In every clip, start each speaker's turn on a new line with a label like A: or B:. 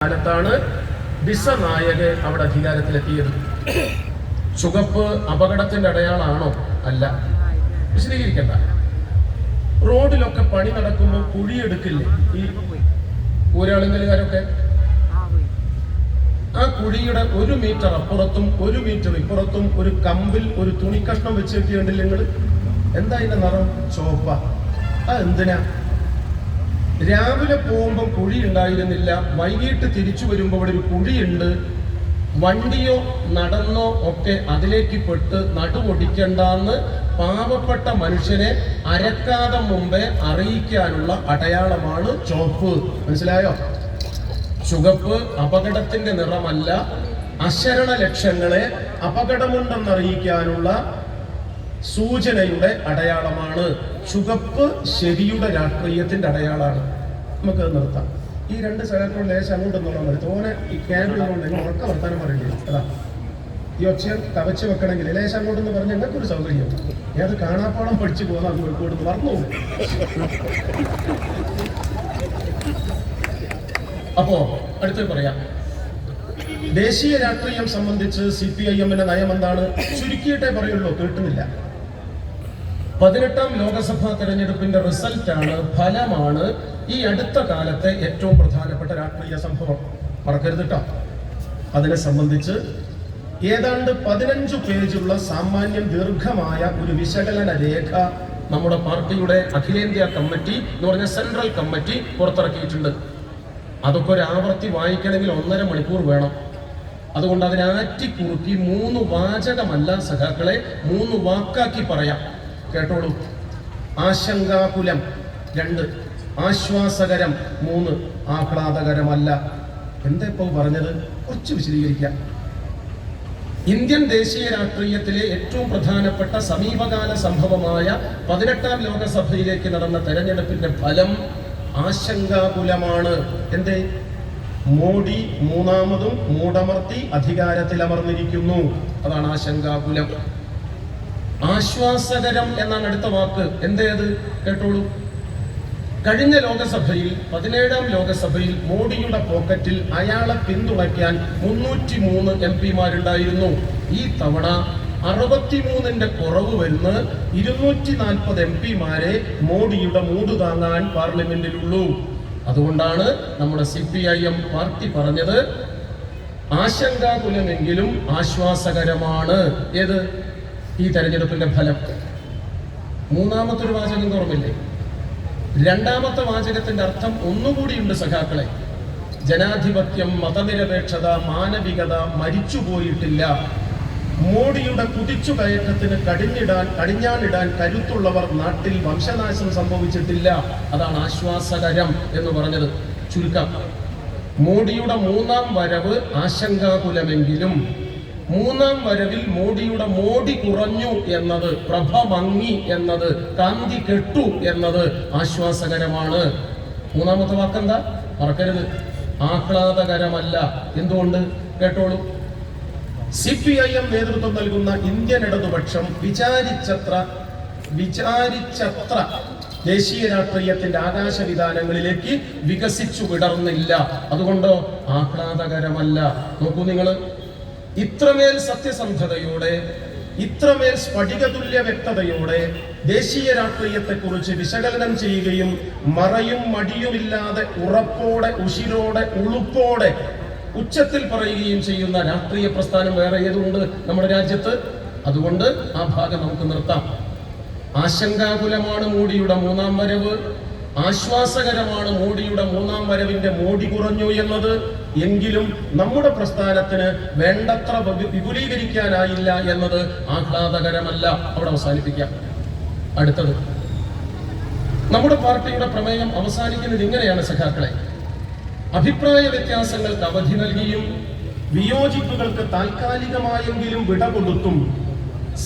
A: കാലത്താണ് ദിസനായക് അവിടെ അധികാരത്തിലെത്തിയത്. ചുവപ്പ് അപകടത്തിന്റെ അടയാളാണോ? അല്ല. വിശദീകരിക്കണ്ട. റോഡിലൊക്കെ പണി നടക്കുമ്പോൾ കുഴിയെടുക്കില്ലേ ഈ ഊരാളുങ്കലുകാരൊക്കെ? ആ കുഴിയുടെ 1 മീറ്റർ അപ്പുറത്തും 1 മീറ്റർ ഇപ്പുറത്തും ഒരു കമ്പിൽ ഒരു തുണി കഷ്ണം വെച്ച് കെട്ടിയുണ്ടല്ലോ നിങ്ങൾ. എന്താ ഇതിന്റെ നിറം? ചുവപ്പ. എന്തിനാ? രാവിലെ പോകുമ്പോൾ കുഴി ഉണ്ടായിരുന്നില്ല, വൈകിട്ട് തിരിച്ചു വരുമ്പോൾ ഇവിടെ ഒരു കുഴിയുണ്ട്, വണ്ടിയോ നടന്നോ ഒക്കെ അതിലേക്ക് പെട്ട് നടുവൊടിക്കണ്ടെന്ന് പാവപ്പെട്ട മനുഷ്യനെ അരക്കാതെ മുമ്പേ അറിയിക്കാനുള്ള അടയാളമാണ് ചുവപ്പ്. മനസ്സിലായോ? ചുവപ്പ് അപകടത്തിന്റെ നിറമല്ല, അശരണ ലക്ഷ്യങ്ങളെ അപകടമുണ്ടെന്നറിയിക്കാനുള്ള സൂചനയുടെ അടയാളമാണ്. ചുവപ്പ് ശരിയുടെ രാഷ്ട്രീയത്തിന്റെ അടയാളമാണ്. നമുക്ക് നിർത്താം. ഈ 2 സഹോദരങ്ങൾ ലേശം അങ്ങോട്ടൊന്നുള്ള മതി. തോനെ ഈ ക്യാമ്പിലുകൊണ്ട് ഉറക്ക വർത്താനം പറയില്ലേ? അതാ ഈ ഒച്ച കവച്ച് വെക്കണമെങ്കിൽ ലേശം അങ്ങോട്ടെന്ന് പറഞ്ഞ് ഞങ്ങൾക്കൊരു സൗകര്യം. ഏത് കാണാപ്പാടം പഠിച്ചു പോകുന്ന കോഴിക്കോട് മറന്നു. അപ്പോ അടുത്ത് പറയാം. ദേശീയ രാഷ്ട്രീയം സംബന്ധിച്ച് CPIM-ന്റെ നയം എന്താണ്? ചുരുക്കിയിട്ടേ പറയുള്ളൂ, കേട്ടുന്നില്ല. 18ാം ലോകസഭാ തെരഞ്ഞെടുപ്പിന്റെ റിസൾട്ടാണ്, ഫലമാണ് ഈ അടുത്ത കാലത്തെ ഏറ്റവും പ്രധാനപ്പെട്ട രാഷ്ട്രീയ സംഭവം. മറക്കരുത് കേട്ടോ. അതിനെ സംബന്ധിച്ച് ഏതാണ്ട് 15 പേജുള്ള സാമാന്യം ദീർഘമായ ഒരു വിശകലന രേഖ നമ്മുടെ പാർട്ടിയുടെ അഖിലേന്ത്യാ കമ്മിറ്റി എന്ന് പറഞ്ഞ സെൻട്രൽ കമ്മിറ്റി പുറത്തിറക്കിയിട്ടുണ്ട്. അതൊക്കെ ഒരു ആവർത്തി വായിക്കണമെങ്കിൽ 1.5 മണിക്കൂർ വേണം. അതുകൊണ്ട് അതിനാറ്റി കുറുക്കി 3 വാചകമല്ല സഖാക്കളെ, 3 വാക്കാക്കി പറയാം. കേട്ടോളൂ. ആശങ്കാകുലം 2, ആശ്വാസകരം 3, ആഹ്ലാദകരമല്ല. എന്താ ഇപ്പൊ പറഞ്ഞത്? കുറച്ച് വിശദീകരിക്കാം. ഇന്ത്യൻ ദേശീയ രാഷ്ട്രീയത്തിലെ ഏറ്റവും പ്രധാനപ്പെട്ട സമീപകാല സംഭവമായ 18ാം ലോകസഭയിലേക്ക് നടന്ന തെരഞ്ഞെടുപ്പിന്റെ ഫലം ആശങ്കാകുലമാണ്. എന്തേ? മോഡി 3ാമതും മൂടമർത്തി അധികാരത്തിലമർന്നിരിക്കുന്നു. അതാണ് ആശങ്കാകുലം. ആശ്വാസകരം എന്നാണ് അടുത്ത വാക്ക്. എന്തേത്? കേട്ടോളൂ. കഴിഞ്ഞ ലോകസഭയിൽ 17ാം ലോകസഭയിൽ മോഡിയുടെ പോക്കറ്റിൽ അയാളെ പിന്തുണയ്ക്കാൻ 303 MP-മാരുണ്ടായിരുന്നു. ഈ തവണ 63ന്റെ കുറവ് വരുന്ന 240 MP-മാരെ മോഡിയുടെ മൂട് താങ്ങാൻ പാർലമെന്റിലുള്ളൂ. അതുകൊണ്ടാണ് നമ്മുടെ CPIM പാർട്ടി പറഞ്ഞത് ആശങ്കാകുലമെങ്കിലും ആശ്വാസകരമാണ്. ഏത്? ഈ തെരഞ്ഞെടുപ്പിന്റെ ഫലം. 3ാമത്തെ ഒരു വാചകം ഓർമ്മയില്ലേ? 2ാമത്തെ വാചകത്തിന്റെ അർത്ഥം ഒന്നുകൂടിയുണ്ട് സഖാക്കളെ. ജനാധിപത്യം, മതനിരപേക്ഷത, മാനവികത മരിച്ചുപോയിട്ടില്ല. മോഡിയുടെ കുതിച്ചുകയറ്റത്തിന് കടിഞ്ഞാണിടാൻ കരുത്തുള്ളവർ നാട്ടിൽ വംശനാശം സംഭവിച്ചിട്ടില്ല. അതാണ് ആശ്വാസകരം എന്ന് പറഞ്ഞത്. ചുരുക്കം, മോഡിയുടെ 3ാം വരവ് ആശങ്കാകുലമെങ്കിലും 3ാം വരവിൽ മോഡിയുടെ മോടി കുറഞ്ഞു എന്നത്, പ്രഭ മങ്ങി എന്നത്, കാന്തി കെട്ടു എന്നത് ആശ്വാസകരമാണ്. 3ാമത്തെ വാക്കെന്താ? മറക്കരുത്. ആഹ്ലാദകരമല്ല. എന്തുകൊണ്ട്? കേട്ടോളൂ. CPIM നേതൃത്വം നൽകുന്ന ഇന്ത്യൻ ഇടതുപക്ഷം വിചാരിച്ചത്ര ദേശീയ രാഷ്ട്രീയത്തിന്റെ ആകാശവിധാനങ്ങളിലേക്ക് വികസിച്ചു വിടർന്നില്ല. അതുകൊണ്ടോ ആഹ്ലാദകരമല്ല. നോക്കൂ നിങ്ങൾ, ഇത്രമേൽ സത്യസന്ധതയോടെ, ഇത്രമേൽ സ്ഫടികതുല്യ വ്യക്തതയോടെ ദേശീയ രാഷ്ട്രീയത്തെക്കുറിച്ച് വിശകലനം ചെയ്യുകയും മറയും മടിയുമില്ലാതെ ഉറപ്പോടെ, ഉശിരോടെ, ഉളുപ്പോടെ ഉച്ചത്തിൽ പറയുകയും ചെയ്യുന്ന രാഷ്ട്രീയ പ്രസ്ഥാനം വേറെ ഏതുണ്ട് നമ്മുടെ രാജ്യത്ത്? അതുകൊണ്ട് ആ ഭാഗം നമുക്ക് നിർത്താം. ആശങ്കാകുലമാണ് മോഡിയുടെ 3ാം വരവ്, ആശ്വാസകരമാണ് മോഡിയുടെ 3ാം വരവിന്റെ മോടി കുറഞ്ഞു എന്നത്. എങ്കിലും നമ്മുടെ പ്രസ്ഥാനത്തിന് വേണ്ടത്ര വിപുലീകരിക്കാനായില്ല എന്നത് ആഹ്ലാദകരമല്ല. അവിടെ അവസാനിപ്പിക്കാം. അടുത്തത്, നമ്മുടെ പാർട്ടിയുടെ പ്രമേയം അവസാനിക്കുന്നത് ഇങ്ങനെയാണ് സഖാക്കളെ. അഭിപ്രായ വ്യത്യാസങ്ങൾക്ക് അവധി നൽകിയും വിയോജിപ്പുകൾക്ക് താൽക്കാലികമായെങ്കിലും വിട കൊടുത്തും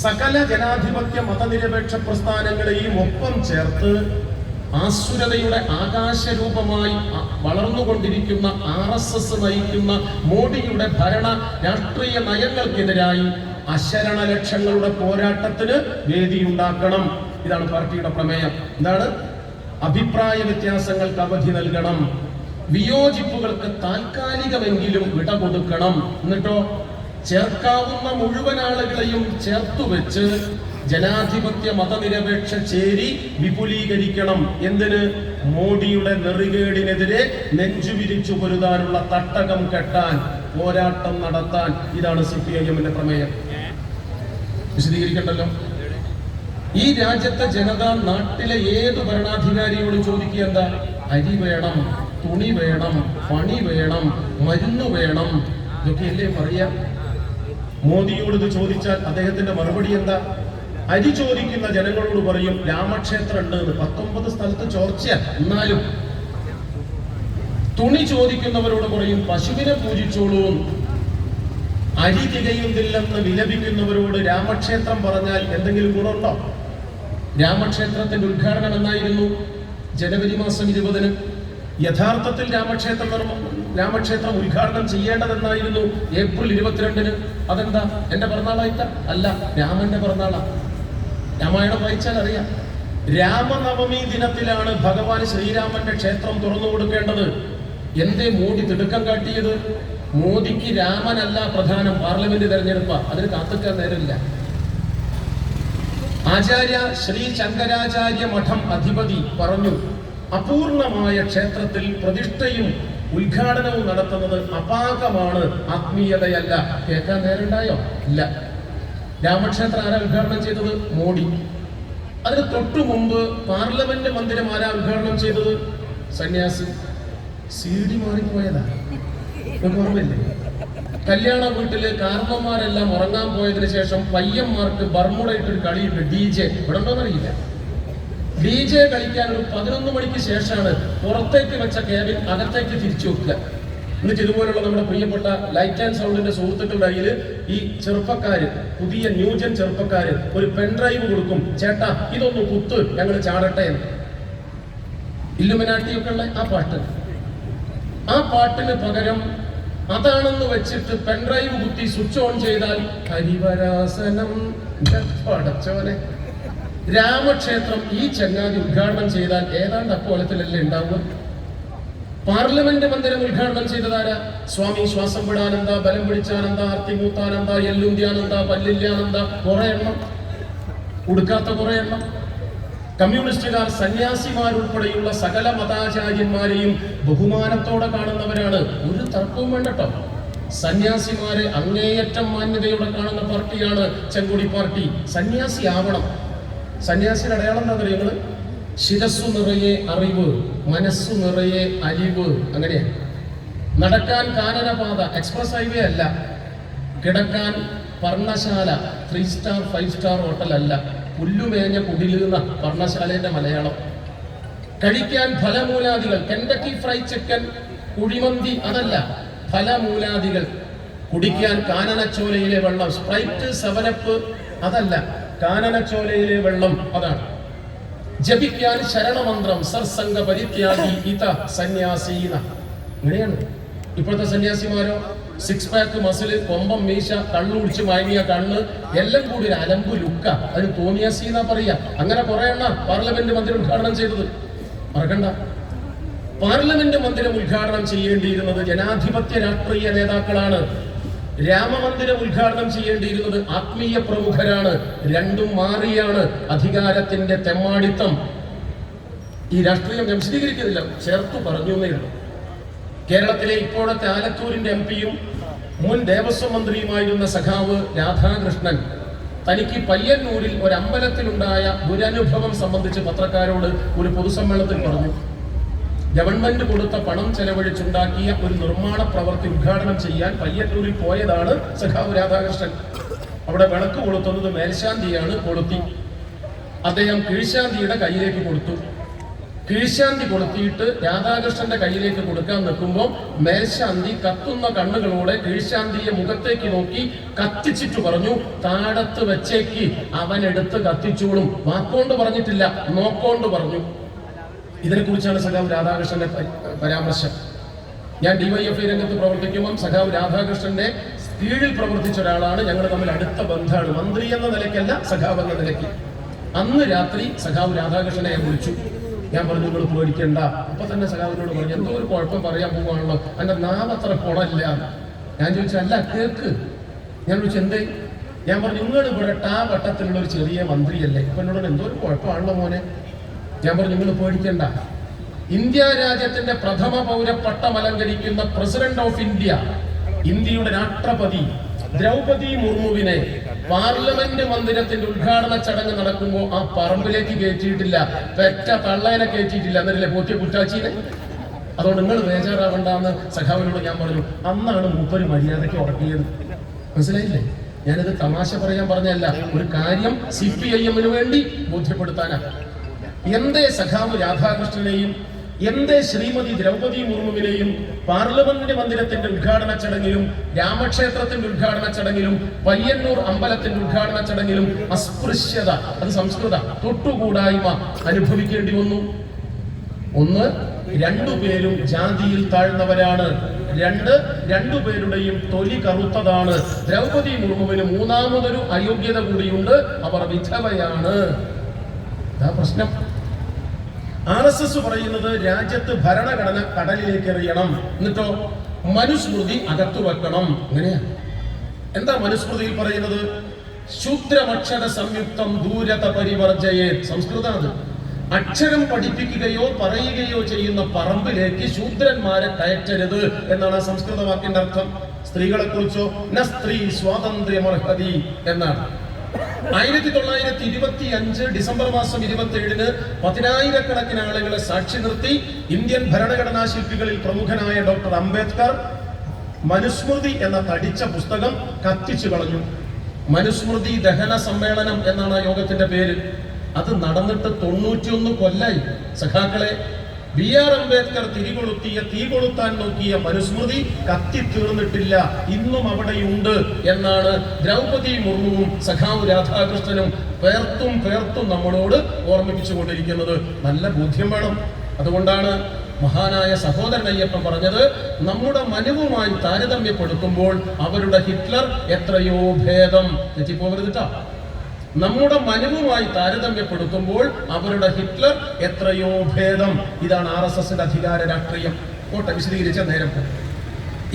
A: സകല ജനാധിപത്യ മതനിരപേക്ഷ പ്രസ്ഥാനങ്ങളെയും ഒപ്പം ചേർത്ത് ആസുരതയുടെ ആകാശരൂപമായി വളർന്നുകൊണ്ടിരിക്കുന്ന RSS നയിക്കുന്ന മോഡിയുടെ ഭരണ രാഷ്ട്രീയ നയങ്ങൾക്കെതിരായി അശരണ ലക്ഷ്യങ്ങളുടെ പോരാട്ടത്തിന് വേദിയുണ്ടാക്കണം. ഇതാണ് പാർട്ടിയുടെ പ്രമേയം. എന്താണ്? അഭിപ്രായ വ്യത്യാസങ്ങൾക്ക് അവധി നൽകണം. വിയോജിപ്പുകൾക്ക് താൽക്കാലികമെങ്കിലും വിട കൊടുക്കണം. എന്നിട്ടോ ചേർക്കാവുന്ന മുഴുവൻ ആളുകളെയും ചേർത്തുവെച്ച് ജനാധിപത്യ മതനിരപേക്ഷ ചേരി വിപുലീകരിക്കണം. എന്തിന്? മോഡിയുടെ നെറികേടിനെതിരെ നെഞ്ചുവിരിച്ചു പൊരുതാനുള്ള തട്ടകം കെട്ടാൻ, പോരാട്ടം നടത്താൻ. ഇതാണ് CPIM-ന്റെ പ്രമേയം. വിശദീകരിക്കണ്ടല്ലോ. ഈ രാജ്യത്തെ ജനത നാട്ടിലെ ഏത് ഭരണാധികാരിയോട് ചോദിക്കുക എന്താ? അരി വേണം, തുണി വേണം, പണി വേണം, മരുന്ന് വേണം. ഇതൊക്കെയല്ലേ പറയാ. മോദിയോട് ഇത് ചോദിച്ചാൽ അദ്ദേഹത്തിന്റെ മറുപടി എന്താ? അരി ചോദിക്കുന്ന ജനങ്ങളോട് പറയും രാമക്ഷേത്രം ഉണ്ട് എന്ന്. 19 സ്ഥലത്ത് ചോർച്ച. എന്നാലും തുണി ചോദിക്കുന്നവരോട് പറയും പശുവിനെ പൂജിച്ചോളൂ. അരി തികയുന്നില്ലെന്ന് വിലപിക്കുന്നവരോട് രാമക്ഷേത്രം പറഞ്ഞാൽ എന്തെങ്കിലും ഗുണമുണ്ടോ? രാമക്ഷേത്രത്തിന്റെ ഉദ്ഘാടനം എന്നായിരുന്നു ജനുവരി മാസം 20-ന്. യഥാർത്ഥത്തിൽ രാമക്ഷേത്രം ഉദ്ഘാടനം ചെയ്യേണ്ടതെന്നായിരുന്നു ഏപ്രിൽ 22-ന്. അതെന്താ? എന്റെ പിറന്നാളായിട്ട അല്ല, രാമന്റെ പിറന്നാളാ. രാമായണം വായിച്ചാൽ അറിയാം. രാമനവമി ദിനത്തിലാണ് ഭഗവാൻ ശ്രീരാമന്റെ ക്ഷേത്രം തുറന്നു കൊടുക്കേണ്ടത്. എന്തേ മോദി തിടുക്കം കാട്ടിയത്? മോദിക്ക് രാമനല്ല പ്രധാനം, പാർലമെന്റ് തെരഞ്ഞെടുപ്പാ. അതിന് കാത്തിക്കാൻ നേരമില്ല. ആചാര്യ ശ്രീ ശങ്കരാചാര്യ മഠം അധിപതി പറഞ്ഞു, അപൂർണമായ ക്ഷേത്രത്തിൽ പ്രതിഷ്ഠയും ഉദ്ഘാടനവും നടത്തുന്നത് അപാകമാണ്, ആത്മീയതയല്ല. കേൾക്കാൻ നേരമുണ്ടായോ? ഇല്ല. രാമക്ഷേത്രം ആരാ ഉദ്ഘാടനം ചെയ്തത്? മോഡി. അതിന് തൊട്ടു മുമ്പ് പാർലമെന്റ് മന്ദിരം ആരാ ഉദ്ഘാടനം ചെയ്തത്? സന്യാസി. CD മാറിപ്പോയതാ. ഓർമ്മയില്ലേ? കല്യാണ വീട്ടില് കാരണവന്മാരെല്ലാം ഉറങ്ങാൻ പോയതിനു ശേഷം പയ്യന്മാർക്ക് ബർമുടയിട്ടൊരു കളിയുണ്ട്, DJ. ഇവിടെ ഉണ്ടോന്നറിയില്ല. DJ കളിക്കാൻ ഒരു 11 മണിക്ക് ശേഷമാണ് പുറത്തേക്ക് വെച്ച ക്യാബിൻ അകത്തേക്ക് തിരിച്ചു വെക്കുക. എന്നിട്ട് ഇതുപോലുള്ള നമ്മുടെ പ്രിയപ്പെട്ട ലൈറ്റ് ആൻഡ് സൗണ്ടിന്റെ സുഹൃത്തുക്കളുടെ കയ്യിൽ ഈ ചെറുപ്പക്കാര്, പുതിയ ന്യൂജൻ ചെറുപ്പക്കാര് ഒരു പെൻഡ്രൈവ് കൊടുക്കും. ചേട്ടാ ഇതൊന്ന് കുത്ത്, ഞങ്ങൾ ചാടട്ടെ എന്ന്. ഇല്ലുമിനാട്ടിയൊക്കെ ഉള്ള ആ പാട്ടിന് പകരം അതാണെന്ന് വെച്ചിട്ട് പെൻഡ്രൈവ് കുത്തി സ്വിച്ച് ഓൺ ചെയ്താൽ ഹരിവരാസനം. പടച്ചോനെ, രാമക്ഷേത്രം ഈ ചങ്ങാതി ഉദ്ഘാടനം ചെയ്താൽ ഏതാണ്ട് അക്കോലത്തിലല്ലേ ഉണ്ടാവുക. പാർലമെന്റ് മന്ദിരം ഉദ്ഘാടനം ചെയ്തതാരാ? സ്വാമി ശ്വാസം വിടാനന്ദ, ബലം പിടിച്ചാനന്ദ, അർത്തിമൂത്താനന്ദ, എല്ലുന്ത്യാനന്ദ, പല്ലില്യാനന്ദ, കുറെ എണ്ണം. ഉടുക്കാത്ത കുറെ എണ്ണം. കമ്മ്യൂണിസ്റ്റുകാർ സന്യാസിമാരുൾപ്പെടെയുള്ള സകല മതാചാര്യന്മാരെയും ബഹുമാനത്തോടെ കാണുന്നവരാണ്. ഒരു തർക്കവും വേണ്ടട്ടോ. സന്യാസിമാരെ അങ്ങേയറ്റം മാന്യതയോടെ കാണുന്ന പാർട്ടിയാണ് ചെങ്കൊടി പാർട്ടി. സന്യാസി ആവണം. സന്യാസിയുടെ അടയാളം എന്താ അറിയുന്നത്? ശിരസ്സു നിറയെ അറിവ്, മനസ്സു നിറയെ അലിവ്. അങ്ങനെയാ. നടക്കാൻ കാനനപാത, എക്സ്പ്രസ് ഹൈവേ അല്ല. കിടക്കാൻ പർണശാല, 3 സ്റ്റാർ 5 സ്റ്റാർ ഹോട്ടൽ അല്ല. പുല്ലുമേഞ്ഞ കുടിലുന്ന പർണശാലയുടെ മലയാളം. കഴിക്കാൻ ഫലമൂലാദികൾ, കെൻഡക്കി ഫ്രൈ ചിക്കൻ, കുഴിമന്തി അതല്ല, ഫലമൂലാദികൾ. കുടിക്കാൻ കാനനച്ചോലയിലെ വെള്ളം, സ്പ്രൈറ്റ് 7up അതല്ല, കാനനച്ചോലയിലെ വെള്ളം അതാണ്. ജപിക്കാൻ ശരണമന്ത്രം, സർസംഗ പരിത്യാഗി ഇത സന്യാസീന. ഇങ്ങനെയാണ്. ഇപ്പോഴത്തെ സന്യാസിമാരോ 6 പാക്ക് മസില്, കൊമ്പം മീശ, കള്ളുടിച്ച് മയങ്ങിയ കണ്ണ്, എല്ലാം കൂടി ഒരു അലമ്പു ലുക്ക. അതിന് തോന്നിയാസീന പറയാ. അങ്ങനെ കുറെ എണ്ണ പാർലമെന്റ് മന്ദിരം ഉദ്ഘാടനം ചെയ്തത് മറക്കണ്ട. പാർലമെന്റ് മന്ദിരം ഉദ്ഘാടനം ചെയ്യേണ്ടിയിരുന്നത് ജനാധിപത്യ രാഷ്ട്രീയ നേതാക്കളാണ്. രാമമന്ദിരം ഉദ്ഘാടനം ചെയ്യേണ്ടിയിരുന്നത് ആത്മീയ പ്രമുഖരാണ്. രണ്ടും മാറിയാണ്. അധികാരത്തിന്റെ തെമ്മാടിത്തം. ഈ രാഷ്ട്രീയം ഞാൻ വിശദീകരിക്കുന്നില്ല, ചേർത്തു പറഞ്ഞു എന്നേ ഉള്ളൂ. കേരളത്തിലെ ഇപ്പോഴത്തെ ആലത്തൂരിന്റെ MP-യും മുൻ ദേവസ്വം മന്ത്രിയുമായിരുന്ന സഖാവ് രാധാകൃഷ്ണൻ തനിക്ക് പയ്യന്നൂരിൽ ഒരു അമ്പലത്തിലുണ്ടായ ദുരനുഭവം സംബന്ധിച്ച് പത്രക്കാരോട് ഒരു പൊതുസമ്മേളനത്തിൽ പറഞ്ഞു. ഗവൺമെന്റ് കൊടുത്ത പണം ചെലവഴിച്ചുണ്ടാക്കിയ ഒരു നിർമ്മാണ പ്രവൃത്തി ഉദ്ഘാടനം ചെയ്യാൻ പയ്യന്നൂരിൽ പോയതാണ് സഖാവ് രാധാകൃഷ്ണൻ. അവിടെ വിളക്ക് കൊളുത്തുന്നത് മേൽശാന്തിയാണ്. കൊളുത്തി അദ്ദേഹം കീഴ്ശാന്തിയുടെ കയ്യിലേക്ക് കൊടുത്തു. കീഴ്ശാന്തി കൊളുത്തിയിട്ട് രാധാകൃഷ്ണന്റെ കയ്യിലേക്ക് കൊടുക്കാൻ നിൽക്കുമ്പോൾ മേൽശാന്തി കത്തുന്ന കണ്ണുകളോടെ കീഴ്ശാന്തിയെ മുഖത്തേക്ക് നോക്കി കത്തിച്ചിട്ട് പറഞ്ഞു, താഴത്ത് വെച്ചേക്ക്, അവനെടുത്ത് കത്തിച്ചോളും. വാക്കോണ്ട് പറഞ്ഞിട്ടില്ല, നോക്കോണ്ട് പറഞ്ഞു. ഇതിനെക്കുറിച്ചാണ് സഖാവ് രാധാകൃഷ്ണന്റെ പരാമർശം. ഞാൻ DYFI രംഗത്ത് പ്രവർത്തിക്കുമ്പോൾ സഖാവ് രാധാകൃഷ്ണന്റെ കീഴിൽ പ്രവർത്തിച്ച ഒരാളാണ്. ഞങ്ങൾ തമ്മിൽ അടുത്ത ബന്ധമാണ്. മന്ത്രി എന്ന നിലയ്ക്കല്ല, സഖാവ് എന്ന നിലയ്ക്ക്. അന്ന് രാത്രി സഖാവ് രാധാകൃഷ്ണനെ ഞാൻ വിളിച്ചു. ഞാൻ പറഞ്ഞു നിങ്ങൾ പേടിക്കണ്ട. അപ്പൊ തന്നെ സഖാവിനോട് പറഞ്ഞു എന്തോ ഒരു കുഴപ്പം പറയാൻ പോവാണല്ലോ, എന്റെ നാമത്ര കുളമില്ല. ഞാൻ ചോദിച്ചു അല്ല കേക്ക്. ഞാൻ ചോദിച്ചു എന്തേ? ഞാൻ പറഞ്ഞു നിങ്ങൾ ഇവിടെ ആ വട്ടത്തിലുള്ള ഒരു ചെറിയ മന്ത്രിയല്ലേ? അപ്പൊ എന്നോട് എന്തോ ഒരു കുഴപ്പമാണല്ലോ മോനെ. ഞാൻ പറഞ്ഞു നിങ്ങൾ പേടിക്കണ്ട, ഇന്ത്യ രാജ്യത്തിന്റെ പ്രഥമ പൗര പട്ടം അലങ്കരിക്കുന്ന പ്രസിഡന്റ് ഓഫ് ഇന്ത്യ, ഇന്ത്യയുടെ രാഷ്ട്രപതി ദ്രൗപദി മുർമുവിനെ പാർലമെന്റ് മന്ദിരത്തിന്റെ ഉദ്ഘാടന ചടങ്ങ് നടക്കുമ്പോ ആ പറമ്പിലേക്ക് കയറ്റിയിട്ടില്ല, പെറ്റ തള്ളേനെ കയറ്റിയിട്ടില്ല, എന്നല്ലേ പോറ്റിയ കുറ്റാച്ചീനെ. അതുകൊണ്ട് നിങ്ങൾ ബേജാറാവണ്ടെന്ന് സഖാവിനോട് ഞാൻ പറഞ്ഞു. അന്നാണ് മൂപ്പര് മര്യാദയ്ക്ക് ഉറക്കിയത്. മനസ്സിലായില്ലേ? ഞാനിത് തമാശ പറയാൻ പറഞ്ഞല്ല, ഒരു കാര്യം CPIM-ന് വേണ്ടി ബോധ്യപ്പെടുത്താനാ. എന്തേ സഖാവ് രാധാകൃഷ്ണനെയും എന്തേ ശ്രീമതി ദ്രൗപദി മുർമുവിനെയും പാർലമെന്റ് മന്ദിരത്തിന്റെ ഉദ്ഘാടന ചടങ്ങിലും രാമക്ഷേത്രത്തിന്റെ ഉദ്ഘാടന ചടങ്ങിലും പയ്യന്നൂർ അമ്പലത്തിന്റെ ഉദ്ഘാടന ചടങ്ങിലും അസ്പൃശ്യത, അത് സംസ്കൃത തൊട്ടുകൂടായ്മ അനുഭവിക്കേണ്ടി വന്നു? ഒന്ന്, രണ്ടുപേരും ജാതിയിൽ താഴ്ന്നവരാണ്. രണ്ടുപേരുടെയും തൊലി കറുത്തതാണ്. ദ്രൗപദി മുർമുവിന് മൂന്നാമതൊരു അയോഗ്യത കൂടിയുണ്ട്, അവർ വിധവയാണ്. അതാ പ്രശ്നം. RSS പറയുന്നത് രാജ്യത്ത് ഭരണഘടന കടലിലേക്ക് എറിയണം, എന്നിട്ടോ മനുസ്മൃതി അകത്തു വെക്കണം. അങ്ങനെയാ. എന്താ മനുസ്മൃതിയിൽ പറയുന്നത്? ശൂദ്രമക്ഷര സംയുക്തം ദൂരത പരിവർജയേ. സംസ്കൃതം. അത് അക്ഷരം പഠിപ്പിക്കുകയോ പറയുകയോ ചെയ്യുന്ന പറമ്പിലേക്ക് ശൂദ്രന്മാരെ കയറ്റരുത് എന്നാണ് ആ സംസ്കൃത വാക്കിന്റെ അർത്ഥം. സ്ത്രീകളെ കുറിച്ചോ ന സ്ത്രീ സ്വാതന്ത്ര്യമർഹതി എന്നാണ്. 1925 ഡിസംബർ മാസം 27-ന് 10,000-കണക്കിന് ആളുകളെ സാക്ഷി നിർത്തി ഇന്ത്യൻ ഭരണഘടനാ ശില്പികളിൽ പ്രമുഖനായ ഡോക്ടർ അംബേദ്കർ മനുസ്മൃതി എന്ന തടിച്ച പുസ്തകം കത്തിച്ചു കളഞ്ഞു. മനുസ്മൃതി ദഹന സമ്മേളനം എന്നാണ് ആ യോഗത്തിന്റെ പേര്. അത് നടന്നിട്ട് 91 കൊല്ലായി സഖാക്കളെ. BR അംബേദ്കർ തിരികൊളുത്തിയ തീ കൊളുത്താൻ നോക്കിയ മനുസ്മൃതി കത്തി തീർന്നിട്ടില്ല, ഇന്നും അവിടെയുണ്ട് എന്നാണ് ദ്രൗപദി മുർമുവും സഖാവ് രാധാകൃഷ്ണനും പേർത്തും നമ്മളോട് ഓർമ്മിപ്പിച്ചുകൊണ്ടിരിക്കുന്നത്. നല്ല ബോധ്യം വേണം. അതുകൊണ്ടാണ് മഹാനായ സഹോദരൻ അയ്യപ്പൻ പറഞ്ഞത്, നമ്മുടെ മനുവുമായി താരതമ്യപ്പെടുത്തുമ്പോൾ അവരുടെ ഹിറ്റ്ലർ എത്രയോ ഭേദം. തെറ്റിപ്പോകരുതിട്ടാ. നമ്മുടെ മനുവുമായി താരതമ്യപ്പെടുത്തുമ്പോൾ അവരുടെ ഹിറ്റ്ലർ എത്രയോ ഭേദം. ഇതാണ് RSSന്റെ അധികാര രാഷ്ട്രീയം. കോട്ടെ വിശദീകരിച്ച നേരം.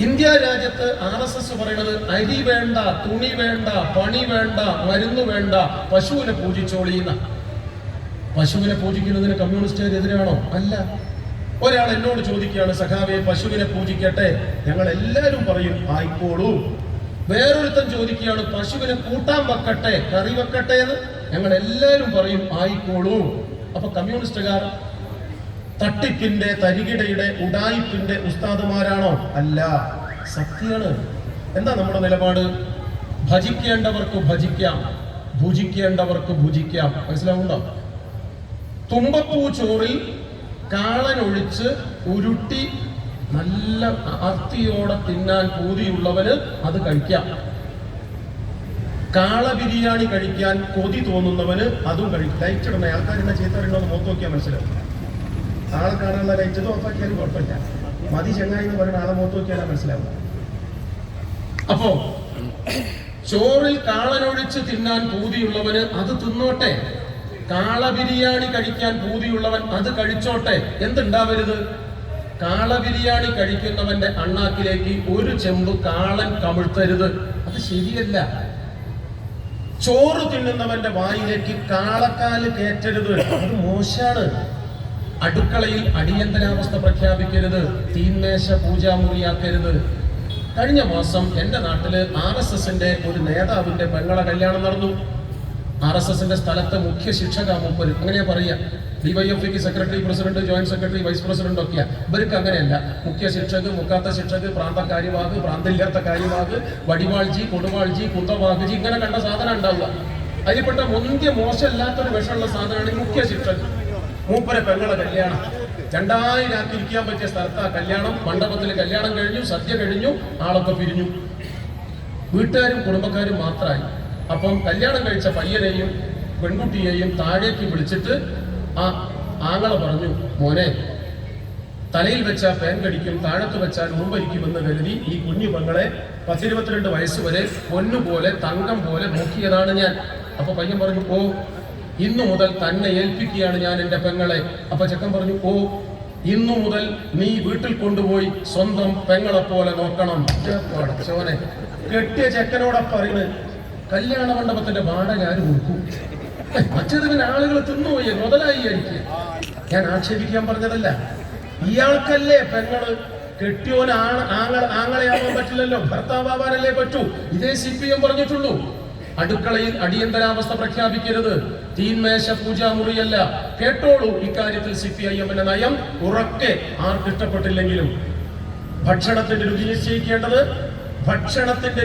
A: ഇന്ത്യ രാജ്യത്ത് RSS പറയുന്നത് അരി വേണ്ട, തുണി വേണ്ട, പണി വേണ്ട, മരുന്ന് വേണ്ട, പശുവിനെ പൂജിച്ചോളിയുന്ന. പശുവിനെ പൂജിക്കുന്നതിന് കമ്മ്യൂണിസ്റ്റുകാർ എതിരാണോ? അല്ല. ഒരാൾ എന്നോട് ചോദിക്കുകയാണ്, സഖാവെ പശുവിനെ പൂജിക്കട്ടെ? ഞങ്ങൾ എല്ലാവരും പറയും ആയിക്കോളൂ. വേറൊരുത്തൻ ചോദിക്കുകയാണ്, പശുവിനെ കൂട്ടാൻ വെക്കട്ടെ, കറി വെക്കട്ടെ എന്ന്? ഞങ്ങൾ എല്ലാവരും പറയും ആയിക്കോളൂ. അപ്പൊ കമ്മ്യൂണിസ്റ്റുകാർ തട്ടിപ്പിന്റെ, തരികിടയുടെ, ഉഡായിപ്പിന്റെ ഉസ്താദുമാരാണോ? അല്ല, സത്യാണ്. എന്താ നമ്മുടെ നിലപാട്? ഭജിക്കേണ്ടവർക്ക് ഭജിക്കാം, ഭുജിക്കേണ്ടവർക്ക് ഭുജിക്കാം. മനസ്സിലാവുണ്ടോ? തുമ്പപ്പൂ ചോറിൽ കാളനൊഴിച്ച് ഉരുട്ടി നല്ല അർത്തിയോടെ തിന്നാൻ പൂതിയുള്ളവന് അത് കഴിക്കാം. കാള ബിരിയാണി കഴിക്കാൻ കൊതി തോന്നുന്നവന് അതും കഴിക്കും. ലൈറ്റ് ഇടണേ. ആൾക്കാർ എന്നാ ചീത്ത പറയണോ മുഖത്ത് നോക്കിയാൽ മനസ്സിലാവും. ആളെ കാണാനുള്ള ലൈറ്റ് ഓഫാക്കിയാലും കുഴപ്പമില്ല. മതി ചങ്ങായി എന്ന് പറയുന്ന ആളെ മുഖത്ത് നോക്കിയാലും മനസ്സിലാവും. അപ്പോ ചോറിൽ കാളനൊഴിച്ച് തിന്നാൻ പൂതിയുള്ളവന് അത് തിന്നോട്ടെ. കാള ബിരിയാണി കഴിക്കാൻ പൂതിയുള്ളവൻ അത് കഴിച്ചോട്ടെ. എന്തുണ്ടാവരുത്? കാള ബിരിയാണി കഴിക്കുന്നവന്റെ അണ്ണാക്കിലേക്ക് ഒരു ചെമ്പ് കാളൻ കമിഴ്ത്തരുത്. അത് ശരിയല്ല. ചോറ് തിന്നുന്നവന്റെ വായിലേക്ക് കാളക്കാല് കയറ്റരുത്. അത് മോശാണ്. അടുക്കളയിൽ അടിയന്തരാവസ്ഥ പ്രഖ്യാപിക്കരുത്. തീന്മേശ പൂജാമുറിയാക്കരുത്. കഴിഞ്ഞ മാസം എന്റെ നാട്ടില് RSSന്റെ ഒരു നേതാവിന്റെ പെങ്ങളെ കല്യാണം നടന്നു. RSSന്റെ സ്ഥലത്തെ മുഖ്യ ശിക്ഷക മൂപ്പര്. അങ്ങനെയാ പറയാ. DYFക്ക് secretary, president, joint secretary, vice president ഒക്കെയാ. ഇവർക്ക് അങ്ങനെയല്ല. മുഖ്യ ശിക്ഷക്, മുക്കാത്ത ശിക്ഷക്, പ്രാന്ത കാര്യവാഹ്, പ്രാന്തില്ലാത്ത കാര്യവാഹ്, വടിവാൾജി, കൊടുവാൾജി, കുന്തവാഹജി, ഇങ്ങനെ കണ്ട സാധനം ഉണ്ടാവുക. അതിൽപ്പെട്ട മുന്തിയ മോശമില്ലാത്തൊരു വിഷമുള്ള സാധനമാണ് മുഖ്യ ശിക്ഷക്. മൂപ്പരെ പെങ്ങളെ കല്യാണം 2000 ആക്കിയിരിക്കാൻ പറ്റിയ സ്ഥലത്താ കല്യാണം. മണ്ഡപത്തിൽ കല്യാണം കഴിഞ്ഞു, സദ്യ കഴിഞ്ഞു, ആളൊക്കെ പിരിഞ്ഞു. വീട്ടുകാരും കുടുംബക്കാരും മാത്രമായി. അപ്പം കല്യാണം കഴിച്ച പയ്യനെയും പെൺകുട്ടിയെയും താഴേക്ക് വിളിച്ചിട്ട് ആ ആങ്ങളെ പറഞ്ഞു, മോനെ, തലയിൽ വെച്ചാൽ പേൻ കടിക്കും, താഴത്ത് വെച്ചാൽ മുമ്പരിക്കുമെന്ന് കരുതി ഈ കുഞ്ഞു പെങ്ങളെ 10-22 വയസ്സ് വരെ പൊന്നുപോലെ തങ്കം പോലെ നോക്കിയതാണ് ഞാൻ. അപ്പൊ പയ്യൻ പറഞ്ഞു, ഓ ഇന്നു മുതൽ തന്നെ ഏൽപ്പിക്കുകയാണ് ഞാൻ എൻ്റെ പെങ്ങളെ. അപ്പൊ ചെക്കൻ പറഞ്ഞു, ഓ ഇന്നു മുതൽ നീ വീട്ടിൽ കൊണ്ടുപോയി സ്വന്തം പെങ്ങളെ പോലെ നോക്കണം. ചോനെ കെട്ടിയ ചെക്കനോടെ പറയുന്നത് കല്യാണ മണ്ഡപത്തിന്റെ വാടക ആര് കൊടുക്കും? മറ്റേത് പിന്നെ ആളുകൾ തിന്നുപോയി മുതലായി ആയിരിക്കും. ഞാൻ ആക്ഷേപിക്കാൻ പറഞ്ഞതല്ല. ഇയാൾക്കല്ലേ പെങ്ങള്, കെട്ടിയോന് ആങ്ങളെയാവാൻ പറ്റില്ലല്ലോ, ഭർത്താവാനല്ലേ പറ്റൂ. ഇതേ CPM പറഞ്ഞിട്ടുള്ളൂ. അടുക്കളയിൽ അടിയന്തരാവസ്ഥ പ്രഖ്യാപിക്കരുത്, തീന്മേശ പൂജാമുറിയല്ല. കേട്ടോളൂ ഇക്കാര്യത്തിൽ CPIM-ന്റെ നയം ഉറക്കെ. ആർക്കിഷ്ടപ്പെട്ടില്ലെങ്കിലും ഭക്ഷണത്തിന്റെ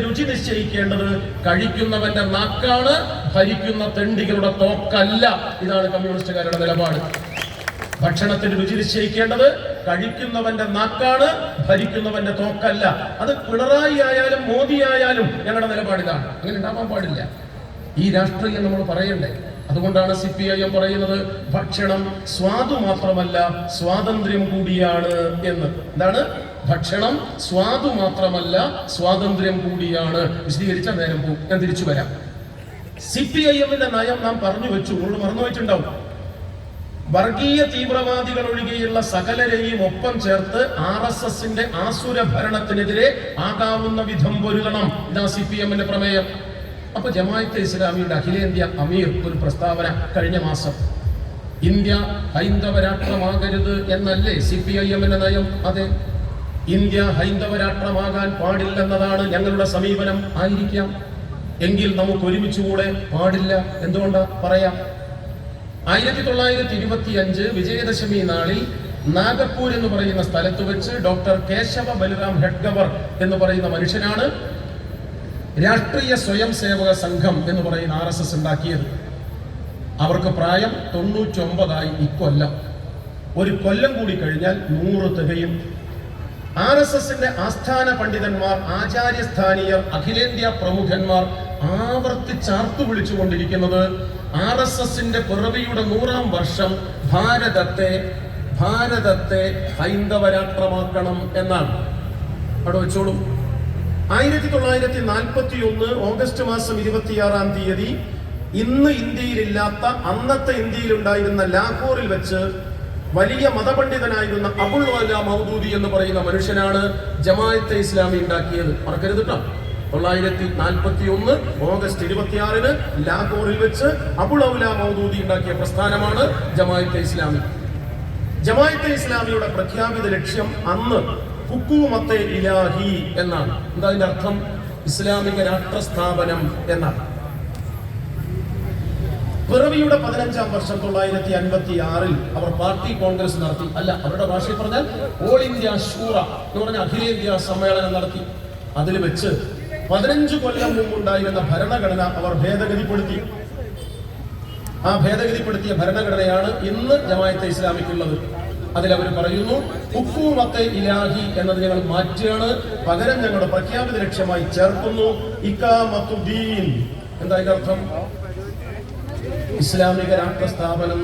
A: രുചി നിശ്ചയിക്കേണ്ടത് കഴിക്കുന്നവന്റെ നാക്കാണ്, ഭരിക്കുന്ന തെണ്ടികളുടെ തോക്കല്ല. ഇതാണ് കമ്മ്യൂണിസ്റ്റുകാരുടെ നിലപാട്. ഭക്ഷണത്തിന്റെ രുചി നിശ്ചയിക്കേണ്ടത് കഴിക്കുന്നവന്റെ നാക്കാണ്, ഭരിക്കുന്നവന്റെ തോക്കല്ല. അത് പിണറായി ആയാലും മോദി ആയാലും ഞങ്ങളുടെ നിലപാടിതാണ്. അങ്ങനെ ഉണ്ടാവാൻ പാടില്ല. ഈ രാഷ്ട്രീയം നമ്മൾ പറയണ്ടേ? അതുകൊണ്ടാണ് CPIM പറയുന്നത് ഭക്ഷണം സ്വാദു മാത്രമല്ല സ്വാതന്ത്ര്യം കൂടിയാണ് എന്ന്. എന്താണ് ഭക്ഷണം? സ്വാദു മാത്രമല്ല സ്വാതന്ത്ര്യം കൂടിയാണ്. വിശദീകരിച്ച നേരം പോകും, ഞാൻ തിരിച്ചു വരാം. CPIM-ന്റെ നയം നാം പറഞ്ഞു വെച്ചു, നമ്മൾ മറന്നുപോയിട്ടുണ്ടാവും. വർഗീയ തീവ്രവാദികൾ ഒഴികെയുള്ള സകലരെയും ഒപ്പം ചേർത്ത് RSS-ന്റെ ആസുര ഭരണത്തിനെതിരെ ആകാവുന്ന വിധം പൊരുതണം. ഇതാ CPM-ന്റെ പ്രമേയം. അപ്പൊ ജമാഅത്തെ ഇസ്ലാമിയുടെ അഖിലേന്ത്യാ അമീർ ഒരു പ്രസ്താവന കഴിഞ്ഞ മാസം, ഇന്ത്യ ഹൈന്ദവ രാഷ്ട്രമാകരുത് എന്നല്ലേ CPIM-ന്റെ നയം? അതെ, ഇന്ത്യ ഹൈന്ദവ രാഷ്ട്രമാകാൻ പാടില്ലെന്നതാണ് ഞങ്ങളുടെ സമീപനം. ആയിരിക്കാം, എങ്കിൽ നമുക്ക് ഒരുമിച്ചുകൂടെ? പാടില്ല. എന്തുകൊണ്ടാ? പറയാം. 1925 വിജയദശമി നാളിൽ നാഗപ്പൂർ എന്ന് പറയുന്ന സ്ഥലത്ത് വെച്ച് ഡോക്ടർ കേശവ ബലിറാം ഹെഡ്ഗവർ എന്ന് പറയുന്ന മനുഷ്യനാണ് രാഷ്ട്രീയ സ്വയം സേവക സംഘം എന്ന് പറയുന്ന RSS ഉണ്ടാക്കിയത്. അവർക്ക് പ്രായം 99 ഇക്കൊല്ലം. ഒരു കൊല്ലം കൂടി കഴിഞ്ഞാൽ 100 തികയും. RSS-ന്റെ ആസ്ഥാന പണ്ഡിതന്മാർ, ആചാര്യസ്ഥാനീയർ, അഖിലേന്ത്യാ പ്രമുഖന്മാർ ആവർത്തിച്ചാർത്തു വിളിച്ചുകൊണ്ടിരിക്കുന്നത് RSS-ന്റെ പിറവിയുടെ 100ാം വർഷം ഭാരതത്തെ ഹൈന്ദവ രാഷ്ട്രമാക്കണം എന്നാണ്. അവിടെ വെച്ചോളൂ. 1941 ഓഗസ്റ്റ് മാസം 26-ാം തീയതി ഇന്ന് ഇന്ത്യയിലില്ലാത്ത അന്നത്തെ ഇന്ത്യയിലുണ്ടായിരുന്ന ലാഹോറിൽ വെച്ച് വലിയ മതപണ്ഡിതനായിരുന്ന അബുൽ വല മൗദൂദി എന്ന് പറയുന്ന മനുഷ്യനാണ് ജമാഅത്തെ ഇസ്ലാമി ഉണ്ടാക്കിയത്. മറക്കരുത് കേട്ടോ. 1941 ഓഗസ്റ്റ് 26-ന് ലാഹോറിൽ വെച്ച് അബുൽ വല മൗദൂദി ഉണ്ടാക്കിയ പ്രസ്ഥാനമാണ് ജമാഅത്തെ ഇസ്ലാമി. ജമാഅത്തെ ഇസ്ലാമിയുടെ പ്രഖ്യാപിത ലക്ഷ്യം അന്ന് ഹുക്കൂമത്തെ ഇലാഹി എന്നാണ്. എന്താ അതിന്റെ അർത്ഥം? ഇസ്ലാമിക രാഷ്ട്ര സ്ഥാപനം എന്നാണ്. പിറവിയുടെ 15ാം വർഷം 1956-ൽ അവർ പാർട്ടി കോൺഗ്രസ് നടത്തി. അല്ല, അവരുടെ ഭാഷയിൽ പറഞ്ഞാൽ ഓൾ ഇന്ത്യ ഷൂറ എന്ന് പറഞ്ഞ അഖിലേന്ത്യാ സമ്മേളനം നടത്തി. അതിൽ വെച്ച് 15 കൊല്ലം മുമ്പുണ്ടായിരുന്ന ഭരണഘടന അവർ ഭേദഗതിപ്പെടുത്തി. ആ ഭേദഗതിപ്പെടുത്തിയ ഭരണഘടനയാണ് ഇന്ന് ജമാഅത്തെ ഇസ്ലാമിക്കുള്ളത്. അതിലവർ പറയുന്നു ഹുക്കൂമത്തെ ഇലാഹി എന്നത് ഞങ്ങൾ മാറ്റുകയാണ്, പകരം ഞങ്ങളുടെ പ്രഖ്യാപിത ലക്ഷ്യമായി ചേർക്കുന്നു ഇഖാമത്തുദ്ദീൻ. എന്താ ഇതിന്റെ അർത്ഥം? ഇസ്ലാമിക രാഷ്ട്ര സ്ഥാപനം.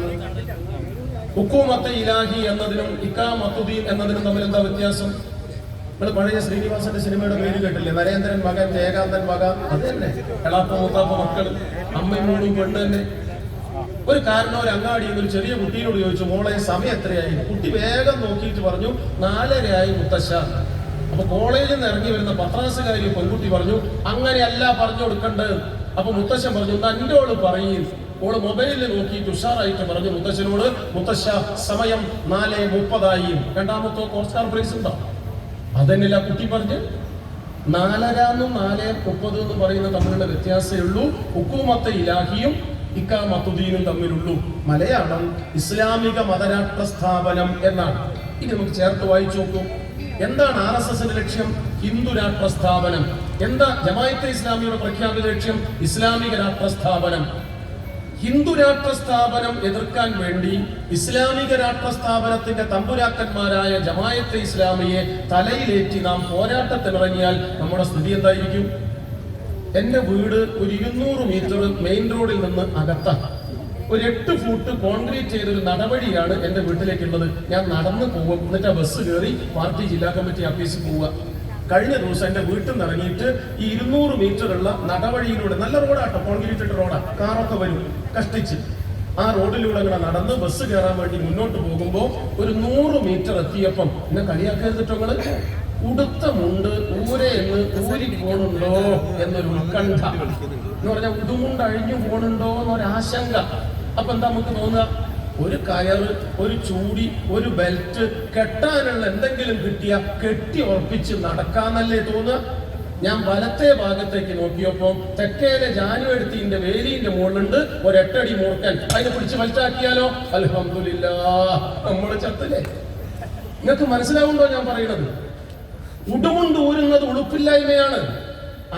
A: ഹുക്കൂമത്തെ ഇലാഹി എന്നതിനും ഇഖാമത്തുദ്ദീൻ എന്നതിനും തമ്മിൽ എന്താ വ്യത്യാസം? നിങ്ങൾ പഴയ ശ്രീനിവാസന്റെ സിനിമയുടെ പേര് കേട്ടില്ലേ? നരേന്ദ്രൻ മകൻ, ജയകാന്തൻ മകൻ. അത് തന്നെ, എളാപ്പ മൂത്താപ്പ മക്കൾ, അമ്മയും മോളും പെണ്ണ് തന്നെ. ഒരു കാരണോ ഒരു അങ്ങാടിയിൽ ഒരു ചെറിയ കുട്ടിയോട് ചോദിച്ചു, മോളെ സമയം എത്രയായി? കുട്ടി വേഗം നോക്കിയിട്ട് പറഞ്ഞു 4:30 മുത്തശ്ശ. അപ്പൊ കോളേജിൽ നിന്ന് ഇറങ്ങി വരുന്ന 10ാം പെൺകുട്ടി പറഞ്ഞു, അങ്ങനെയല്ല പറഞ്ഞു കൊടുക്കണ്ടത്. അപ്പൊ മുത്തശ്ശൻ പറഞ്ഞു, എന്റെ ഓള് പറയും. ഓള് മൊബൈലിൽ നോക്കിയിട്ട് ഉഷാറായിട്ട് പറഞ്ഞു മുത്തശ്ശനോട്, മുത്തശ്ശ സമയം 4:30. രണ്ടാമത്തെ ഓസ്കാർ പ്രൈസ് ഉണ്ടോ? അതന്നെയല്ല കുട്ടി പറഞ്ഞ്. 4:30 4:30 പറയുന്ന തമ്മിലുള്ള വ്യത്യാസമേ ഉള്ളൂ. ഹുക്കൂമത്തെ ഇലാഹിയും ഇഖാമത്തുദ്ദീനും തമ്മിലുള്ളൂ. മലയാളം ഇസ്ലാമിക മതരാഷ്ട്ര സ്ഥാപനം എന്നാണ്. ഇനി നമുക്ക് ചേർത്ത് വായിച്ചു നോക്കൂ. എന്താണ് RSS-ന്റെ ലക്ഷ്യം? ഹിന്ദു രാഷ്ട്ര സ്ഥാപനം. എന്താ ജമാഅത്തെ ഇസ്ലാമിയുടെ പ്രഖ്യാപിത ലക്ഷ്യം? ഇസ്ലാമിക രാഷ്ട്ര സ്ഥാപനം. ഹിന്ദു രാഷ്ട്ര സ്ഥാപനം എതിർക്കാൻ വേണ്ടി ഇസ്ലാമിക രാഷ്ട്ര സ്ഥാപനത്തിന്റെ തമ്പുരാക്കന്മാരായ ജമാഅത്തെ ഇസ്ലാമിയെ തലയിലേറ്റി നാം പോരാട്ടത്തിനിറങ്ങിയാൽ നമ്മുടെ സ്ഥിതി എന്തായിരിക്കും? എന്റെ വീട് ഒരു 200 മീറ്റർ മെയിൻ റോഡിൽ നിന്ന് അകത്താണ്. ഒരു 8 ഫൂട്ട് കോൺക്രീറ്റ് ചെയ്തൊരു നടവഴിയാണ് എന്റെ വീട്ടിലേക്കുള്ളത്. ഞാൻ നടന്നു പോകും, എന്നിട്ട് ആ ബസ് കയറി പാർട്ടി ജില്ലാ കമ്മിറ്റി ഓഫീസിൽ പോവുക. കഴിഞ്ഞ ദിവസം എന്റെ വീട്ടിൽ നിന്ന് ഇറങ്ങിയിട്ട് ഈ 200 മീറ്റർ ഉള്ള നടവഴിയിലൂടെ, നല്ല റോഡാട്ടോ, കോൺക്രീറ്റ് റോഡാ, കാറൊക്കെ വരും കഷ്ടിച്ച്. ആ റോഡിലൂടെ അങ്ങനെ നടന്ന് ബസ് കയറാൻ വേണ്ടി മുന്നോട്ട് പോകുമ്പോൾ ഒരു 100 മീറ്റർ എത്തിയപ്പം എന്നെ കളിയാക്കരുതിട്ടങ്ങള് ഉടുത്ത മുണ്ട് ഊരി പോണുണ്ടോ എന്നൊരു ഉത്കണ്ഠ എന്ന് പറഞ്ഞാൽ ഉടുമുണ്ട് അഴിഞ്ഞു പോണുണ്ടോ എന്നൊരാശങ്ക. അപ്പൊ എന്താ നമുക്ക് തോന്നുക? ഒരു കയറ്, ഒരു ചൂടി, ഒരു ബെൽറ്റ്, കെട്ടാനുള്ള എന്തെങ്കിലും കിട്ടിയ കെട്ടി ഉറപ്പിച്ച് നടക്കാന്നല്ലേ തോന്നുക. ഞാൻ വലത്തെ ഭാഗത്തേക്ക് നോക്കിയപ്പോ തെക്കേലെ ജാനുവെടുത്തിന്റെ വേലിന്റെ മുകളിലുണ്ട് ഒരു 8 അടി മൂർക്കൻ. അതിനെ പിടിച്ച് വലിച്ചാക്കിയാലോ? അൽഹംദുലില്ലാഹ്, നമ്മൾ ചത്തില്ലേ? നിങ്ങൾക്ക് മനസ്സിലാവുണ്ടോ ഞാൻ പറയുന്നത്? ഉടുമുണ്ട് ഊരുന്നത് ഉടുപ്പില്ലായ്മയാണ്.